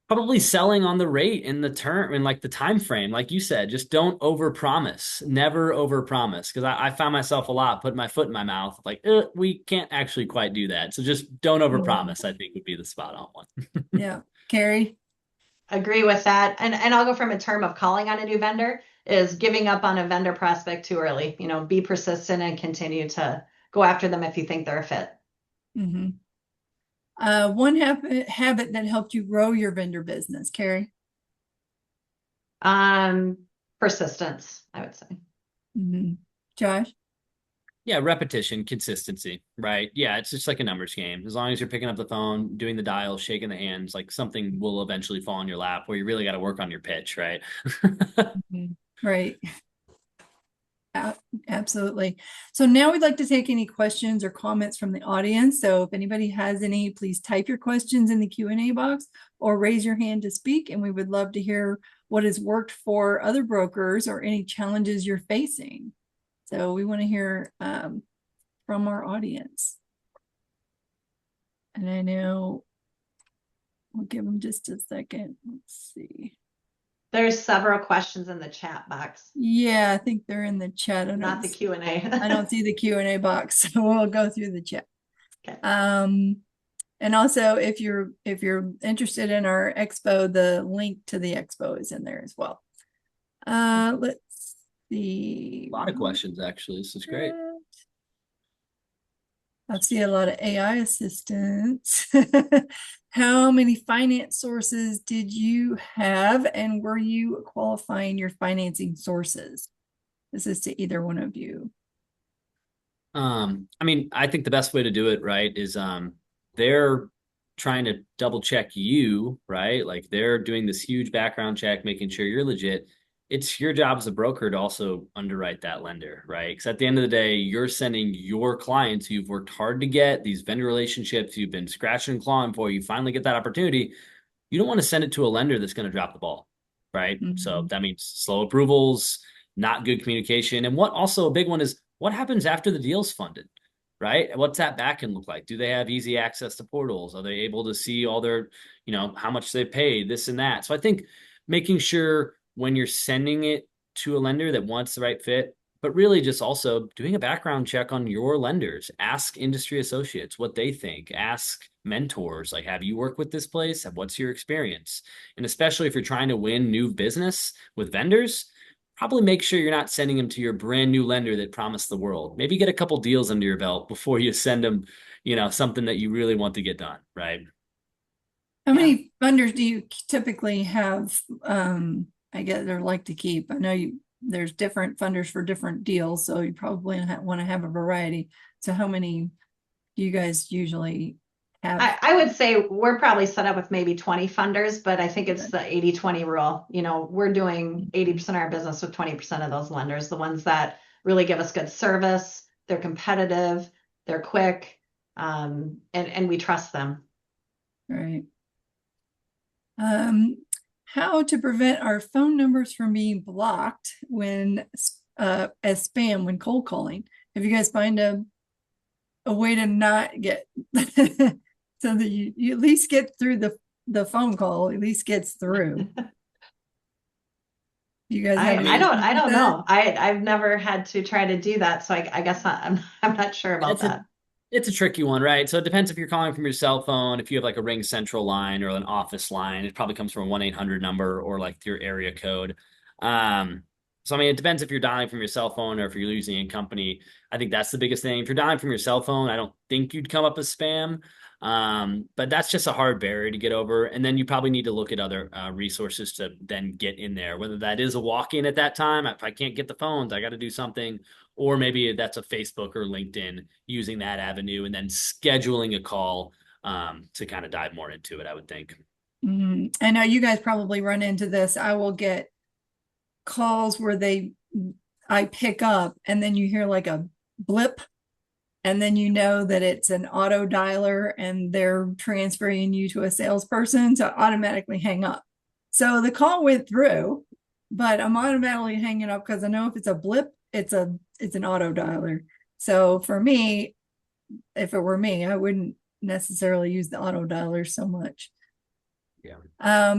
Probably selling on the rate and the term and like the time frame, like you said, just don't overpromise. Never overpromise. Because I found myself a lot putting my foot in my mouth, like we can't actually quite do that. So just don't overpromise, I think would be the spot on one. Yeah. Carrie? Agree with that. And I'll go from a term of calling on a new vendor is giving up on a vendor prospect too early. Be persistent and continue to go after them if you think they're a fit. Mm-hmm. One habit that helped you grow your vendor business, Carrie? Persistence, I would say. Mm-hmm. Josh? Yeah, repetition, consistency, right? Yeah, it's just like a numbers game. As long as you're picking up the phone, doing the dial, shaking the hands, like something will eventually fall in your lap where you really got to work on your pitch, right? Mhm. Right. Absolutely. So now we'd like to take any questions or comments from the audience. So if anybody has any, please type your questions in the Q&A box or raise your hand to speak. And we would love to hear what has worked for other brokers or any challenges you're facing. So we want to hear from our audience. And I know we'll give them just a second. Let's see. There's several questions in the chat box. Yeah, I think they're in the chat. Not the Q&A. I don't see the Q&A box, so we'll go through the chat. Okay. And also if you're interested in our expo, the link to the expo is in there as well. Let's see. A lot of questions, actually. This is great. I see a lot of AI assistants. How many finance sources did you have, and were you qualifying your financing sources? This is to either one of you. I mean, I think the best way to do it, right, is they're trying to double check you, right? Like they're doing this huge background check, making sure you're legit. It's your job as a broker to also underwrite that lender, right? Because at the end of the day, you're sending your clients who you've worked hard to get, these vendor relationships you've been scratching and clawing for, you finally get that opportunity. You don't want to send it to a lender that's going to drop the ball, right? Mhm. So that means slow approvals, not good communication. And what also a big one is what happens after the deal's funded, right? What's that back end look like? Do they have easy access to portals? Are they able to see all their, how much they paid, this and that? So I think making sure when you're sending it to a lender that wants the right fit, but really just also doing a background check on your lenders. Ask industry associates what they think. Ask mentors, like, have you worked with this place? What's your experience? And especially if you're trying to win new business with vendors, probably make sure you're not sending them to your brand new lender that promised the world. Maybe get a couple deals under your belt before you send them, something that you really want to get done, right? How many funders do you typically have? I guess they're like to keep. I know there's different funders for different deals, so you probably want to have a variety. So how many do you guys usually have? I would say we're probably set up with maybe 20 funders, but I think it's the 80-20 rule. We're doing 80% of our business with 20% of those lenders, the ones that really give us good service, they're competitive, they're quick, and we trust them. Right. How to prevent our phone numbers from being blocked when as spam when cold calling? Have you guys find a way to not get so that you at least get through the phone call, at least gets through? You guys have I don't know. I've never had to try to do that, so I guess I'm not sure about that. It's a tricky one, right? So it depends if you're calling from your cell phone, if you have like a Ring Central line or an office line, it probably comes from a 1-800 number or like your area code. So, I mean, it depends if you're dialing from your cell phone or if you're using a company. I think that's the biggest thing. If you're dialing from your cell phone, I don't think you'd come up as spam. But that's just a hard barrier to get over. And then you probably need to look at other resources to then get in there, whether that is a walk-in at that time. If I can't get the phones, I got to do something. Or maybe that's a Facebook or LinkedIn using that avenue and then scheduling a call to kind of dive more into it, I would think. I know you guys probably run into this. I will get calls where I pick up and then you hear like a blip, and then you know that it's an auto dialer and they're transferring you to a salesperson, so I automatically hang up. So the call went through, but I'm automatically hanging up because I know if it's a blip, it's an auto dialer. So for me, if it were me, I wouldn't necessarily use the auto dialer so much. Yeah.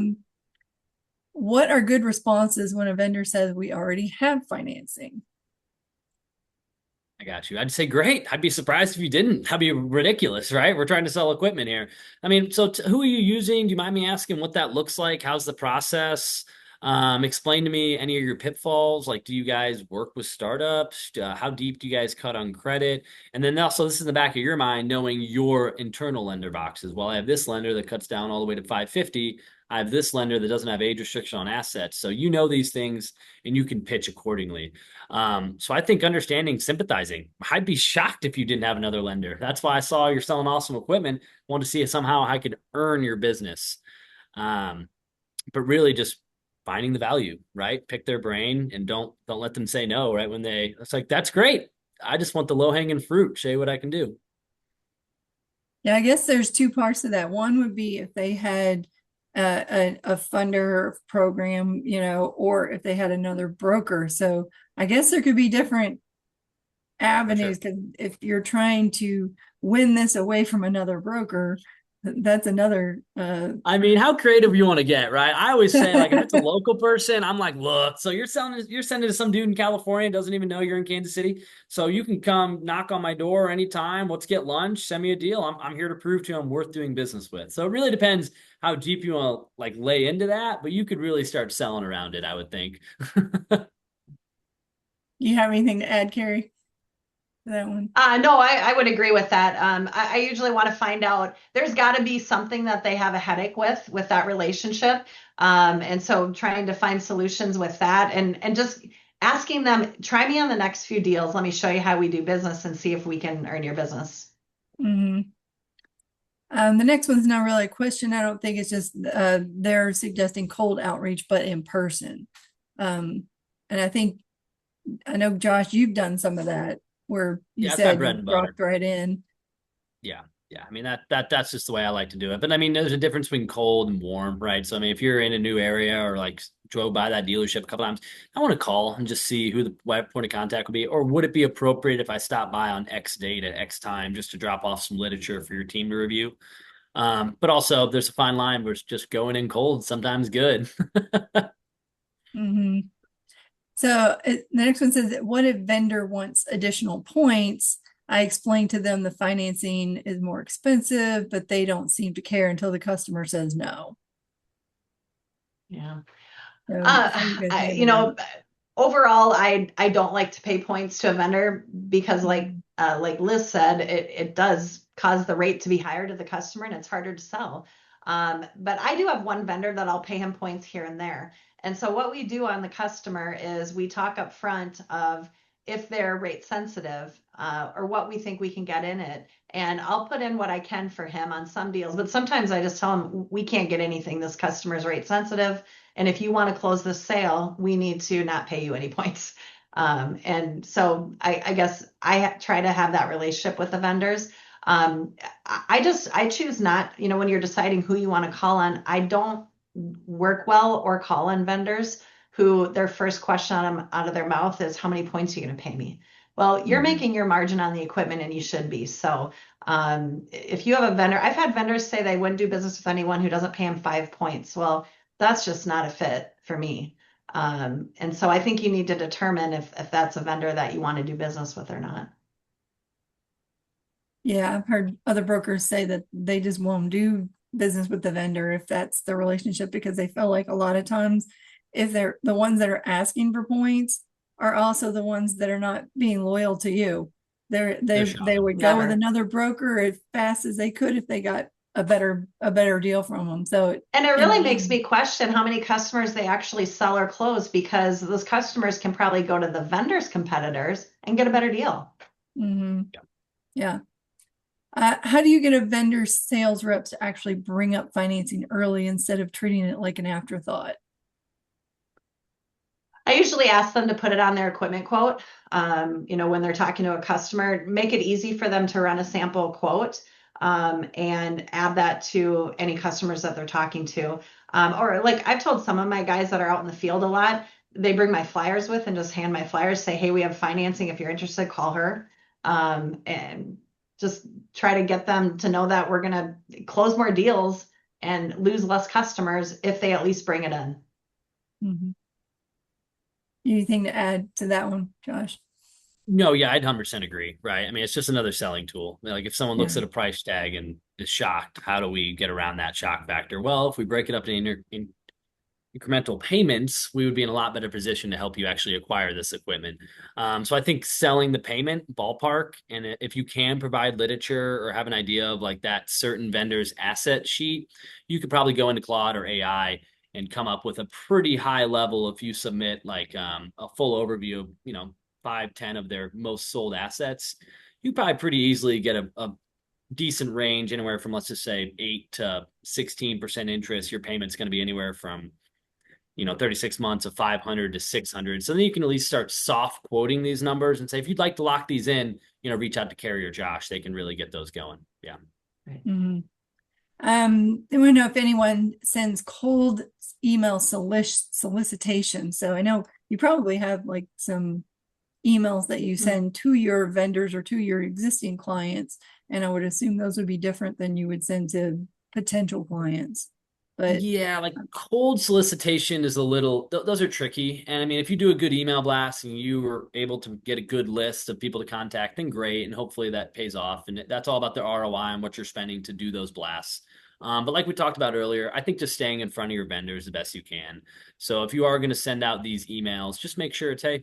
What are good responses when a vendor says we already have financing? I got you. I'd say great. I'd be surprised if you didn't. That'd be ridiculous, right? We're trying to sell equipment here. I mean, so who are you using? Do you mind me asking what that looks like? How's the process? Explain to me any of your pitfalls. Like, do you guys work with startups? How deep do you guys cut on credit? And then also, this is in the back of your mind, knowing your internal lender boxes. Well, I have this lender that cuts down all the way to 550. I have this lender that doesn't have age restriction on assets. So you know these things and you can pitch accordingly. So I think understanding, sympathizing. I'd be shocked if you didn't have another lender. That's why I saw you're selling awesome equipment. Wanted to see if somehow I could earn your business. But really just finding the value, right? Pick their brain and don't let them say no, right? When it's like, that's great. I just want the low hanging fruit. Show you what I can do. Yeah, I guess there's two parts to that. One would be if they had a funder program, or if they had another broker. So I guess there could be different avenues, because if you're trying to win this away from another broker, that's another. I mean, how creative you want to get, right? I always say, like, if it's a local person, I'm like, look, so you're sending to some dude in California, doesn't even know you're in Kansas City. So you can come knock on my door anytime. Let's get lunch. Send me a deal. I'm here to prove to you I'm worth doing business with. So it really depends how deep you want to like lay into that, but you could really start selling around it, I would think. You have anything to add, Carrie? That one? No, I would agree with that. I usually want to find out, there's got to be something that they have a headache with that relationship. And so trying to find solutions with that and just asking them, try me on the next few deals. Let me show you how we do business and see if we can earn your business. Mm-hmm. The next one's not really a question. I don't think. It's just they're suggesting cold outreach, but in person. And I know, Josh, you've done some of that where you said you dropped right in. Yeah. I mean, that's just the way I like to do it. But I mean, there's a difference between cold and warm, right? So I mean, if you're in a new area or like drove by that dealership a couple times, I want to call and just see who the point of contact would be. Or would it be appropriate if I stop by on X date at X time just to drop off some literature for your team to review? But also there's a fine line where it's just going in cold, sometimes good. Mm-hmm. So the next one says, what if vendor wants additional points? I explained to them the financing is more expensive, but they don't seem to care until the customer says no. Yeah. So, overall, I don't like to pay points to a vendor because like Liz said, it does cause the rate to be higher to the customer and it's harder to sell. But I do have one vendor that I'll pay him points here and there. And so what we do on the customer is we talk up front of if they're rate sensitive or what we think we can get in it. And I'll put in what I can for him on some deals. But sometimes I just tell him we can't get anything. This customer's rate sensitive. And if you want to close this sale, we need to not pay you any points. And so I guess I try to have that relationship with the vendors. I choose not, when you're deciding who you want to call on, I don't work well or call on vendors who their first question out of their mouth is, how many points are you going to pay me? Well, you're making your margin on the equipment and you should be. So if you have a vendor, I've had vendors say they wouldn't do business with anyone who doesn't pay them 5 points. Well, that's just not a fit for me. And so I think you need to determine if that's a vendor that you want to do business with or not. Yeah, I've heard other brokers say that they just won't do business with the vendor if that's the relationship, because they feel like a lot of times if they're the ones that are asking for points are also the ones that are not being loyal to you. They shopping. would go with Never. another broker as fast as they could if they got a better deal from them. So And it in really the makes end, me question how many customers they actually sell or close, because those customers can probably go to the vendor's competitors and get a better deal. mhm, Yeah. yeah. How do you get a vendor sales rep to actually bring up financing early instead of treating it like an afterthought? I usually ask them to put it on their equipment quote. When they're talking to a customer, make it easy for them to run a sample quote, and add that to any customers that they're talking to. Or like I've told some of my guys that are out in the field a lot, they bring my flyers with and just hand my flyers, say, hey, we have financing. If you're interested, call her. And just try to get them to know that we're going to close more deals and lose less customers if they at least bring it in. Mhm. Anything to add to that one, Josh? No, yeah, I'd 100% agree, right? I mean, it's just another selling tool. Like if someone looks Yeah. at a price tag and is shocked, how do we get around that shock factor? Well, if we break it up in incremental payments, we would be in a lot better position to help you actually acquire this equipment. So I think selling the payment ballpark, and if you can provide literature or have an idea of like that certain vendor's asset sheet, you could probably go into Claude or AI and come up with a pretty high level if you submit like a full overview of 5, 10 of their most sold assets. You probably pretty easily get a decent range anywhere from, let's just say, 8 to 16% interest. Your payment's going to be anywhere from 36 months of 500 to 600. So then you can at least start soft quoting these numbers and say, if you'd like to lock these in, reach out to Carrie or Josh. They can really get those going. Yeah. Mhm. I want to know if anyone sends cold email solicitation. So I know you probably have like some emails that you send to your vendors or to your existing clients, and I would assume those would be different than you would send to potential clients. But Yeah, like cold solicitation is a little, those are tricky. And I mean, if you do a good email blast and you were able to get a good list of people to contact, then great. And hopefully that pays off. And that's all about the ROI and what you're spending to do those blasts. But like we talked about earlier, I think just staying in front of your vendors the best you can. So if you are going to send out these emails, just make sure it's, hey,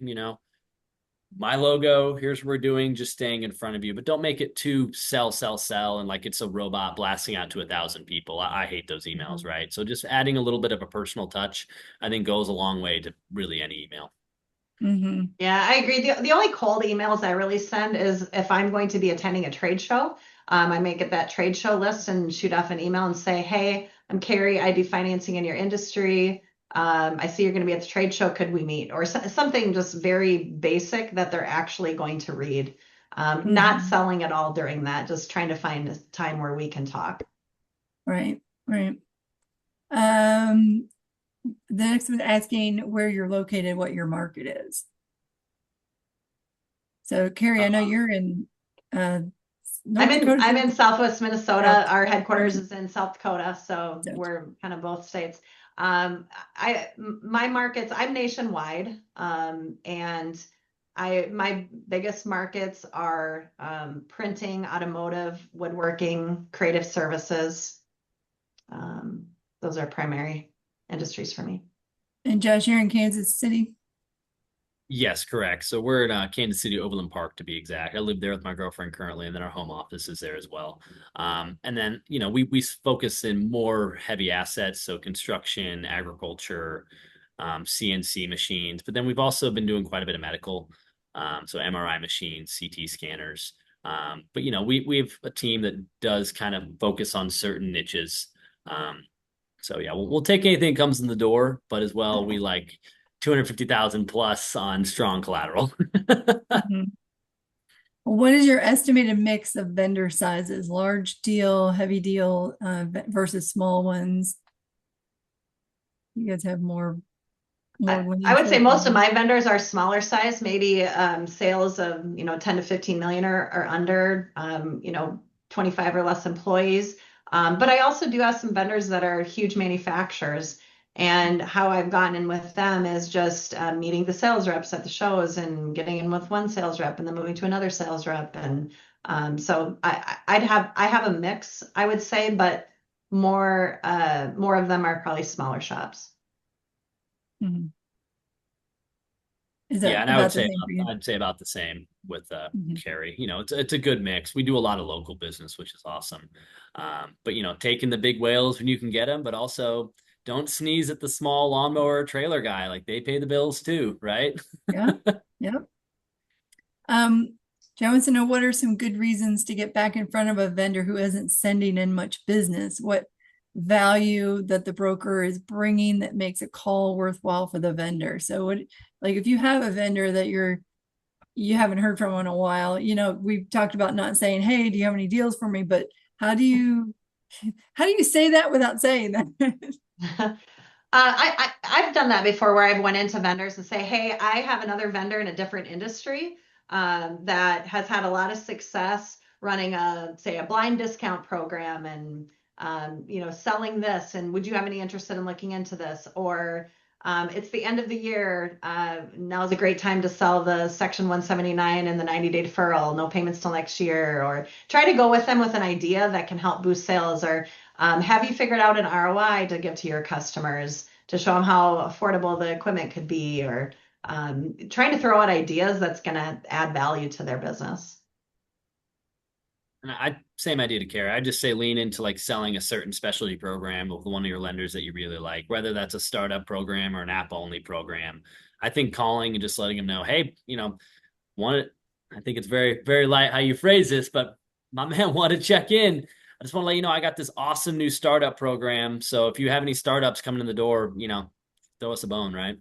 my logo, here's what we're doing, just staying in front of you, but don't make it too sell, and like it's a robot blasting out to 1,000 people. I hate those emails, right? So just adding a little bit of a personal touch, I think goes a long way to really any email. mhm. Yeah, I agree. The only cold emails I really send is if I'm going to be attending a trade show. I may get that trade show list and shoot off an email and say, hey, I'm Carrie. I do financing in your industry. I see you're going to be at the trade show. Could we meet? Or something just very basic that they're actually going to read. Not Mhm. selling at all during that, just trying to find a time where we can talk. Right, right. Um, the next one asking where you're located, what your market is. So Carrie, I know you're in North Dakota. I'm in Southwest Minnesota. South. Our headquarters is in South Dakota, so South. we're kind of both states. My markets, I'm nationwide, and my biggest markets are printing, automotive, woodworking, creative services. Those are primary industries for me. And Josh, you're in Kansas City. Yes, correct. So we're in Kansas City, Overland Park to be exact. I live there with my girlfriend currently, and then our home office is there as well. And then, we focus in more heavy assets, so construction, agriculture, CNC machines. But then we've also been doing quite a bit of medical, so MRI machines, CT scanners. But we have a team that does kind of focus on certain niches. So yeah, we'll take anything that comes in the door, but as well, we like 250,000 plus on strong collateral. Mhm. What is your estimated mix of vendor sizes? Large deal, heavy deal, versus small ones? You guys have more I lean would say towards most of one. my vendors are smaller size, maybe sales of 10 to 15 million or under, 25 or less employees. But I also do have some vendors that are huge manufacturers. And how I've gotten in with them is just meeting the sales reps at the shows and getting in with one sales rep and then moving to another sales rep. And so I have a mix, I would say, but more of them are probably smaller shops. Mhm. Is Yeah, that and I would about the say same for you? I'd say about the same with Mhm. Carrie. It's a good mix. We do a lot of local business, which is awesome. But taking the big whales when you can get them, but also don't sneeze at the small lawnmower trailer guy. Like they pay the bills too, right? Yeah. Yep. Joe wants to know, what are some good reasons to get back in front of a vendor who isn't sending in much business? What value that the broker is bringing that makes a call worthwhile for the vendor? So like if you have a vendor that you haven't heard from in a while, we've talked about not saying, "Hey, do you have any deals for me?" But how do you say that without saying that? I've done that before where I've went into vendors and say, hey, I have another vendor in a different industry that has had a lot of success running say a blind discount program and selling this. And would you have any interest in looking into this? Or it's the end of the year. Now is a great time to sell the Section 179 and the 90-day deferral, no payments till next year. Or try to go with them with an idea that can help boost sales. Or have you figured out an ROI to give to your customers to show them how affordable the equipment could be, or trying to throw out ideas that's going to add value to their business? And same idea to Carrie. I just say lean into like selling a certain specialty program with one of your lenders that you really like, whether that's a startup program or an app only program. I think calling and just letting them know, hey, want to, I think it's very, very light how you phrase this, but my man want to check in. I just want to let you know I got this awesome new startup program. So if you have any startups coming in the door, throw us a bone, right?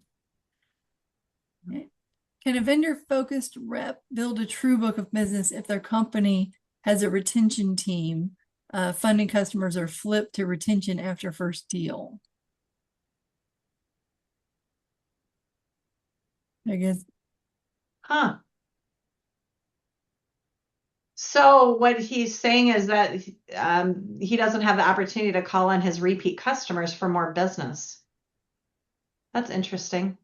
Can a vendor focused rep build a true book of business if their company has a retention team, funding customers are flipped to retention after first deal? I guess. Huh. So what he's saying is that he doesn't have the opportunity to call on his repeat customers for more business. That's interesting.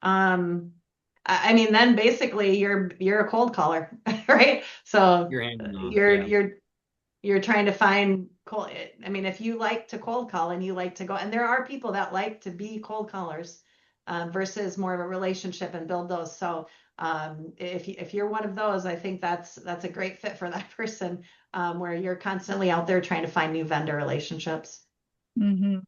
I mean, then basically you're a cold caller, right? So You're handing off. you're Yeah. you're trying to find cold. I mean, if you like to cold call and you like to go, and there are people that like to be cold callers versus more of a relationship and build those. So if you're one of those, I think that's a great fit for that person, where you're constantly out there trying to find new vendor relationships. Mm-hmm.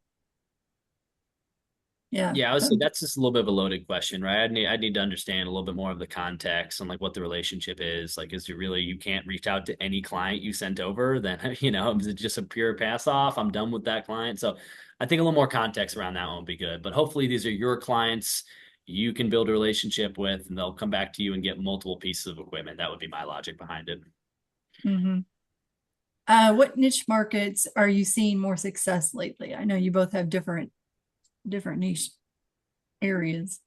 Yeah. Yeah, I would say that's just a little bit of a loaded question, right? I'd need to understand a little bit more of the context and like what the relationship is. Like, is it really you can't reach out to any client you sent over? Then is it just a pure pass off? I'm done with that client. So I think a little more context around that one would be good. But hopefully these are your clients you can build a relationship with, and they'll come back to you and get multiple pieces of equipment. That would be my logic behind it. Mm-hmm. What niche markets are you seeing more success lately? I know you both have different niche areas.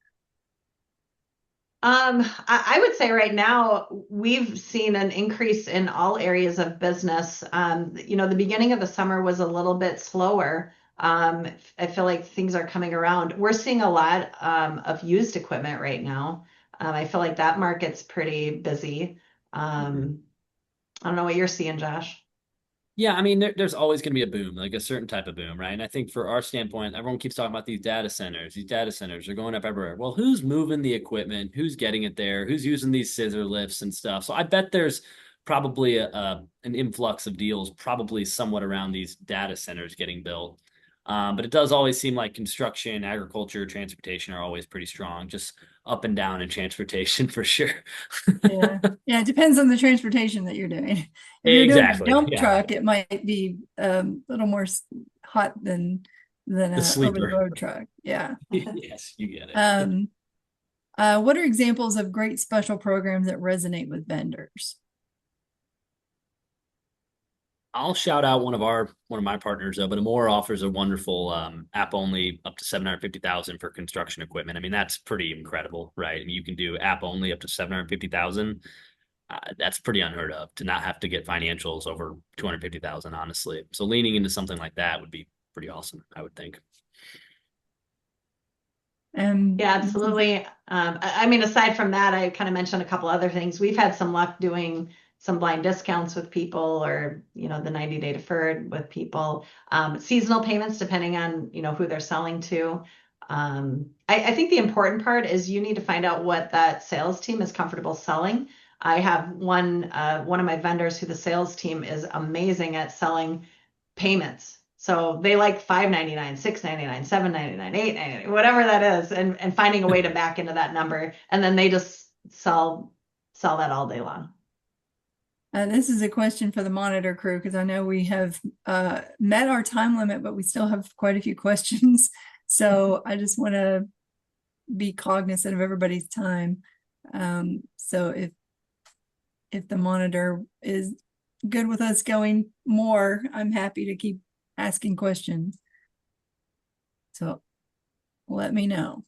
I would say right now we've seen an increase in all areas of business. The beginning of the summer was a little bit slower. I feel like things are coming around. We're seeing a lot of used equipment right now. I feel like that market's pretty busy. I don't know what you're seeing, Josh. Yeah, I mean, there's always going to be a boom, like a certain type of boom, right? And I think for our standpoint, everyone keeps talking about these data centers. These data centers are going up everywhere. Well, who's moving the equipment? Who's getting it there? Who's using these scissor lifts and stuff? So I bet there's probably an influx of deals, probably somewhat around these data centers getting built. But it does always seem like construction, agriculture, transportation are always pretty strong, just up and down in transportation for sure. Yeah. Yeah. It depends on the transportation that you're doing. If you're doing a Exactly. dump Yeah. truck, it might be a little more hot than The a over the sleeper. road truck. Yeah. Yes, you get it. What are examples of great special programs that resonate with vendors? I'll shout out one of my partners, but Amore offers a wonderful app only up to 750,000 for construction equipment. I mean, that's pretty incredible, right? And you can do app only up to 750,000. That's pretty unheard of to not have to get financials over 250,000, honestly. So leaning into something like that would be pretty awesome, I would think. Yeah, absolutely. I mean, aside from that, I kind of mentioned a couple other things. We've had some luck doing some blind discounts with people, or the 90-day deferred with people, seasonal payments depending on who they're selling to. I think the important part is you need to find out what that sales team is comfortable selling. I have one of my vendors who the sales team is amazing at selling payments. So they like $5.99, $6.99, $7.99, $8.99, whatever that is, and finding a way to back into that number. And then they just sell that all day long. This is a question for the monitor crew because I know we have met our time limit, but we still have quite a few questions. So I just want to be cognizant of everybody's time. So if the monitor is good with us going more, I'm happy to keep asking questions. So let me know.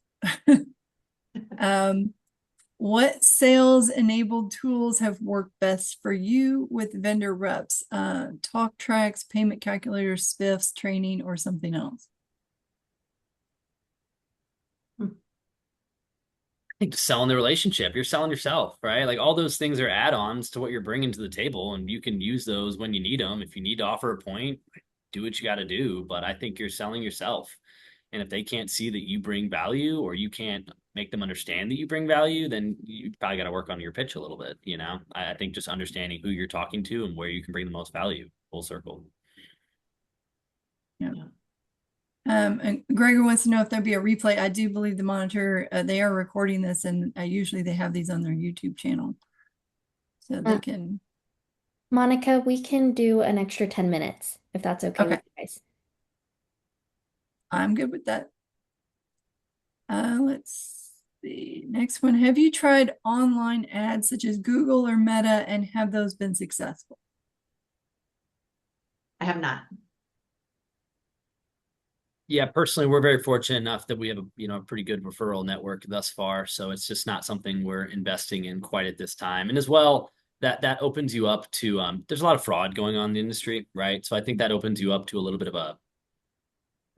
What sales enabled tools have worked best for you with vendor reps? Talk tracks, payment calculators, spiffs, training, or something else? I think selling the relationship, you're selling yourself, right? Like all those things are add-ons to what you're bringing to the table, and you can use those when you need them. If you need to offer a point, do what you got to do. But I think you're selling yourself. And if they can't see that you bring value, or you can't make them understand that you bring value, then you probably got to work on your pitch a little bit. I think just understanding who you're talking to and where you can bring the most value, full circle. Yeah. And Gregor wants to know if there'll be a replay. I do believe the monitor, they are recording this, and usually they have these on their YouTube channel. So they can. Monica, we can do an extra 10 minutes if that's okay with you guys. I'm good with that. Let's see. Next one. Have you tried online ads such as Google or Meta, and have those been successful? I have not. Yeah, personally, we're very fortunate enough that we have a pretty good referral network thus far. So it's just not something we're investing in quite at this time. And as well, that opens you up to there's a lot of fraud going on in the industry, right? So I think that opens you up to a little bit of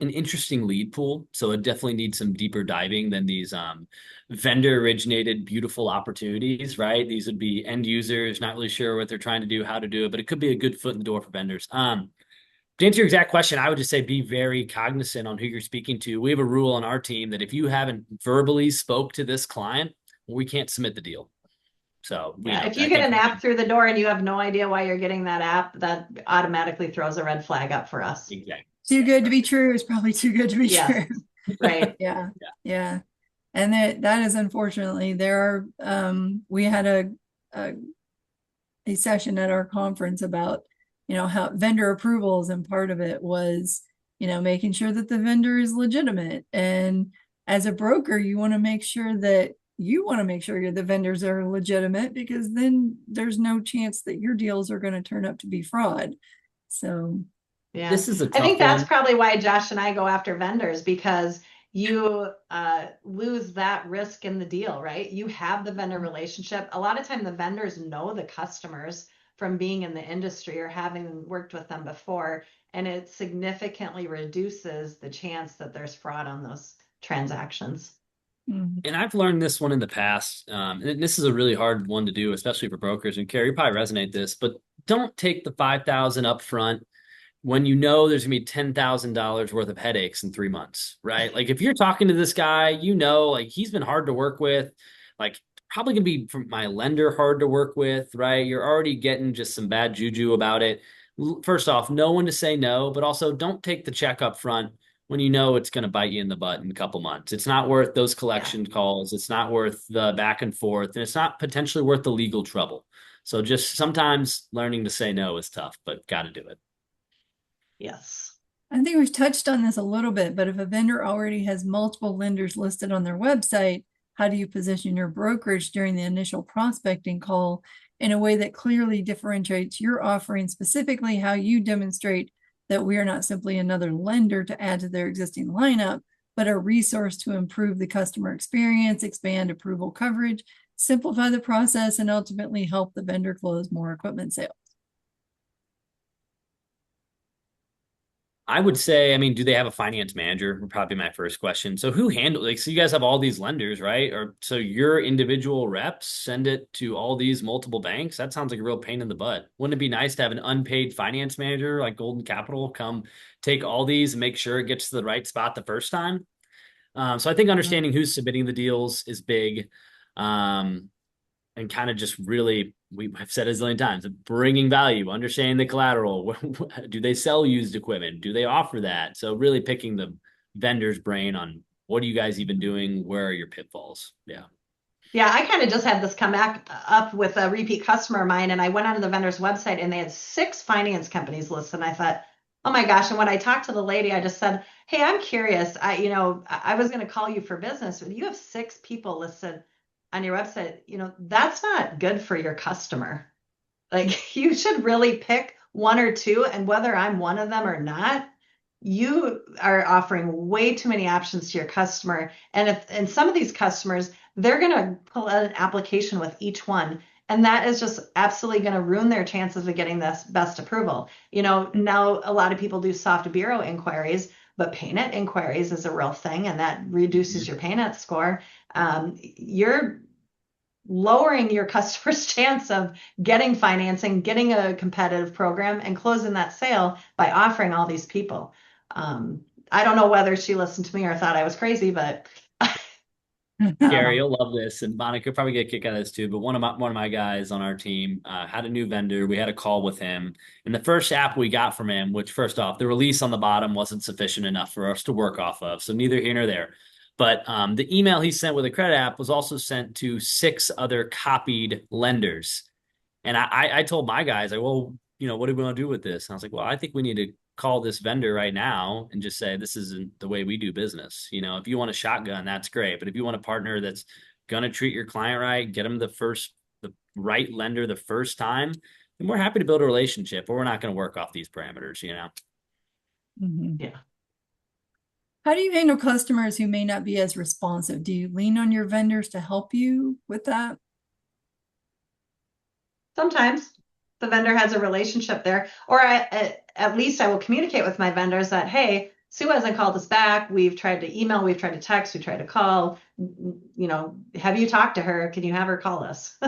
an interesting lead pool. So it definitely needs some deeper diving than these vendor originated beautiful opportunities, right? These would be end users, not really sure what they're trying to do, how to do it, but it could be a good foot in the door for vendors. To answer your exact question, I would just say be very cognizant on who you're speaking to. We have a rule on our team that if you haven't verbally spoke to this client, we can't submit the deal. So if you get an app through the door and you have no idea why you're getting that app, that automatically throws a red flag up for us. Exactly. Too good to be true is probably too good to be true. Right. Yeah. And that is unfortunately there are we had a session at our conference about how vendor approvals, and part of it was making sure that the vendor is legitimate. And as a broker, you want to make sure that the vendors are legitimate, because then there's no chance that your deals are going to turn up to be fraud. So yeah, this is a tough I think that's one. probably why Josh and I go after vendors, because you lose that risk in the deal, right? You have the vendor relationship. A lot of time the vendors know the customers from being in the industry or having worked with them before, and it significantly reduces the chance that there's fraud on those transactions. And I've learned this one in the past, and this is a really hard one to do, especially for brokers. And Carrie, you probably resonate this, but don't take the $5,000 up front when you know there's gonna be $10,000 worth of headaches in 3 months, right? Like if you're talking to this guy, like he's been hard to work with, like probably gonna be from my lender hard to work with, right? You're already getting just some bad juju about it. First off, know when to say no, but also don't take the check up front when you know it's going to bite you in the butt in a couple months. It's not worth those collection calls. It's not worth the back and forth, and it's not potentially worth the legal trouble. So just sometimes learning to say no is tough, but got to do it. Yes. I think we've touched on this a little bit, but if a vendor already has multiple lenders listed on their website, how do you position your brokerage during the initial prospecting call in a way that clearly differentiates your offering, specifically how you demonstrate that we are not simply another lender to add to their existing lineup, but a resource to improve the customer experience, expand approval coverage, simplify the process, and ultimately help the vendor close more equipment sales? I would say, do they have a finance manager? Would probably be my first question. So who handles, so you guys have all these lenders, right? Or so your individual reps send it to all these multiple banks? That sounds like a real pain in the butt. Wouldn't it be nice to have an unpaid finance manager like Golden Capital come take all these and make sure it gets to the right spot the first time? So I think understanding who's submitting the deals is big. And kind of just really, I've said it a zillion times, bringing value, understanding the collateral. Do they sell used equipment? Do they offer that? So really picking the vendor's brain on what are you guys even doing? Where are your pitfalls? Yeah. Yeah, I kind of just had this come back up with a repeat customer of mine, and I went onto the vendor's website and they had 6 finance companies listed. And I thought, oh my gosh. And when I talked to the lady, I just said, hey, I'm curious. I was going to call you for business, but you have 6 people listed on your website. That's not good for your customer. Like, you should really pick 1 or 2, and whether I'm one of them or not, you are offering way too many options to your customer. And some of these customers, they're going to pull out an application with each one. And that is just absolutely going to ruin their chances of getting this best approval. Now a lot of people do soft bureau inquiries, but PayNet inquiries is a real thing, and that reduces your PayNet score. You're lowering your customer's chance of getting financing, getting a competitive program, and closing that sale by offering all these people. I don't know whether she listened to me or thought I was crazy, but Gary, you'll love this, and Monica will probably get a kick out of this too. But one of my guys on our team had a new vendor. We had a call with him, and the first app we got from him, which first off, the release on the bottom wasn't sufficient enough for us to work off of. So neither here nor there. But the email he sent with a credit app was also sent to 6 other copied lenders. And I told my guys, like, well, what do we want to do with this? And I was like, well, I think we need to call this vendor right now and just say, this isn't the way we do business. If you want a shotgun, that's great. But if you want a partner that's going to treat your client right, get them the right lender the first time, then we're happy to build a relationship, but we're not going to work off these parameters, Mhm. yeah. How do you handle customers who may not be as responsive? Do you lean on your vendors to help you with that? Sometimes the vendor has a relationship there, or at least I will communicate with my vendors that, hey, Sue hasn't called us back. We've tried to email, we've tried to text, we've tried to call. Have you talked to her? Can you have her call us?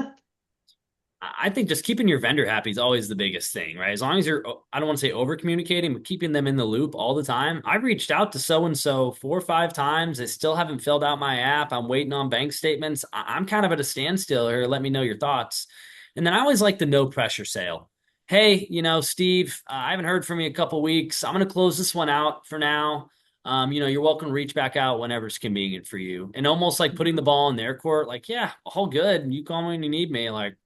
I think just keeping your vendor happy is always the biggest thing, right? As long as you're, I don't want to say over communicating, but keeping them in the loop all the time. I've reached out to so-and-so 4 or 5 times. They still haven't filled out my app. I'm waiting on bank statements. I'm kind of at a standstill here. Let me know your thoughts. And then I always like the no pressure sale. Hey, Steve, I haven't heard from you a couple weeks. I'm going to close this one out for now. You're welcome to reach back out whenever it's convenient for you. And almost like putting the ball in their court, like, yeah, all good. You call me when you need me. Like,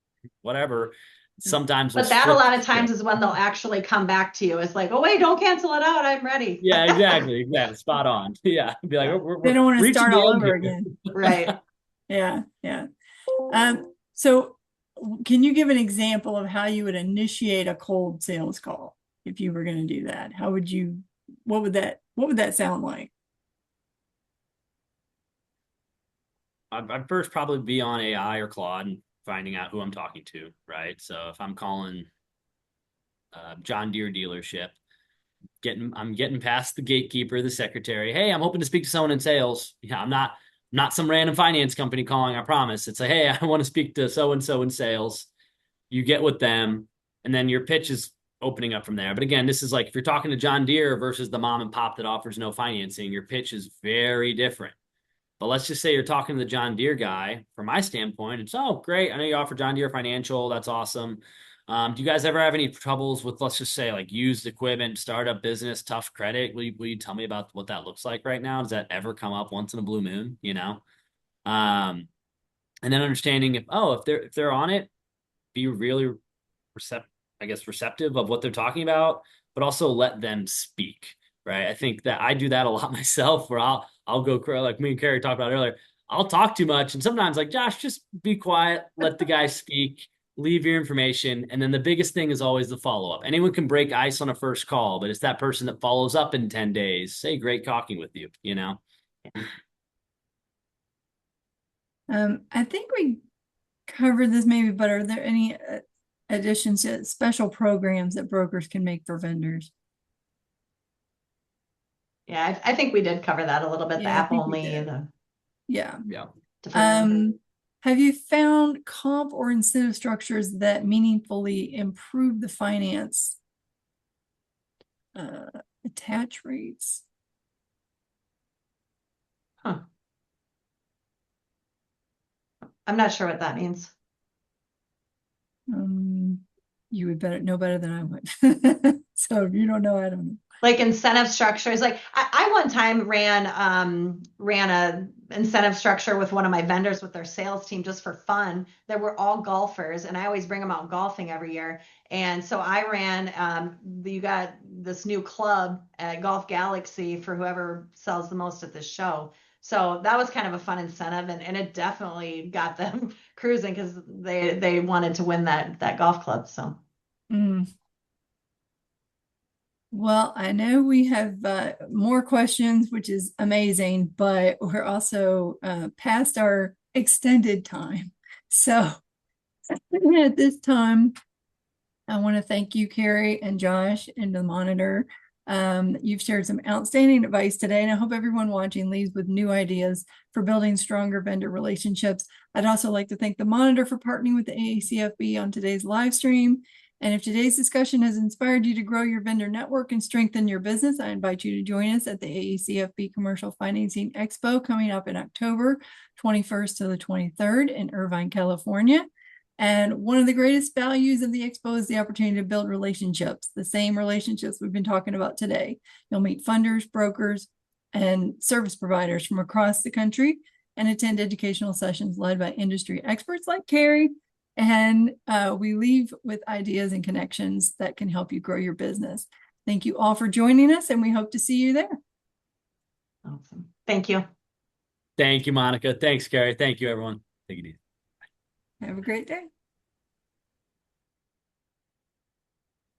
whatever. Sometimes But that a lot of times is when they'll actually come back to you. It's like, oh, wait, don't cancel it out. I'm ready. Yeah, exactly. Spot on. Yeah. Be like, They don't want to reaching start the all end over here. again. Right. Yeah. So can you give an example of how you would initiate a cold sales call if you were going to do that? What would that sound like? I'd first probably be on AI or Claude and finding out who I'm talking to, right? So if I'm calling John Deere dealership, I'm getting past the gatekeeper, the secretary. Hey, I'm hoping to speak to someone in sales. Yeah, I'm not some random finance company calling, I promise. It's like, hey, I want to speak to so-and-so in sales. You get with them, and then your pitch is opening up from there. But again, this is like if you're talking to John Deere versus the mom and pop that offers no financing, your pitch is very different. But let's just say you're talking to the John Deere guy. From my standpoint, it's, oh, great. I know you offer John Deere Financial. That's awesome. Do you guys ever have any troubles with, let's just say, like used equipment, startup business, tough credit? Will you tell me about what that looks like right now? Does that ever come up once in a blue moon? And then understanding if they're on it, be really receptive of what they're talking about, but also let them speak. Right. I think that I do that a lot myself, where I'll go like me and Carrie talked about earlier. I'll talk too much, and sometimes like, Josh, just be quiet, let the guy speak, leave your information. And then the biggest thing is always the follow-up. Anyone can break ice on a first call, but it's that person that follows up in 10 days. Say, great talking with you, I think we covered this maybe, but are there any additions to special programs that brokers can make for vendors? Yeah, I think we did cover that a little bit. Yeah, the I app think we only. did. Yeah. Different. Have you found comp or incentive structures that meaningfully improve the finance attach rates? Huh. I'm not sure what that means. You would know better than I would. So if you don't know, I don't know. Like incentive structures. Like I one time ran a incentive structure with one of my vendors with their sales team just for fun. That were all golfers, and I always bring them out golfing every year. And so I ran you got this new club at Golf Galaxy for whoever sells the most at this show. So that was kind of a fun incentive, and it definitely got them cruising because they wanted to win that golf club. So Mm. Well, I know we have more questions, which is amazing, but we're also past our extended time. So at this time, I want to thank you, Carrie and Josh and the monitor. You've shared some outstanding advice today, and I hope everyone watching leaves with new ideas for building stronger vendor relationships. I'd also like to thank the monitor for partnering with the AACFB on today's live stream. And if today's discussion has inspired you to grow your vendor network and strengthen your business, I invite you to join us at the AACFB Commercial Financing Expo coming up in October 21st to the 23rd in Irvine, California. And one of the greatest values of the expo is the opportunity to build relationships, the same relationships we've been talking about today. You'll meet funders, brokers, and service providers from across the country and attend educational sessions led by industry experts like Carrie. And we leave with ideas and connections that can help you grow your business. Thank you all for joining us, and we hope to see you there. awesome. Thank you. Thank you, Monica. Thanks, Carrie. Thank you, everyone. Take it easy. Have a great day.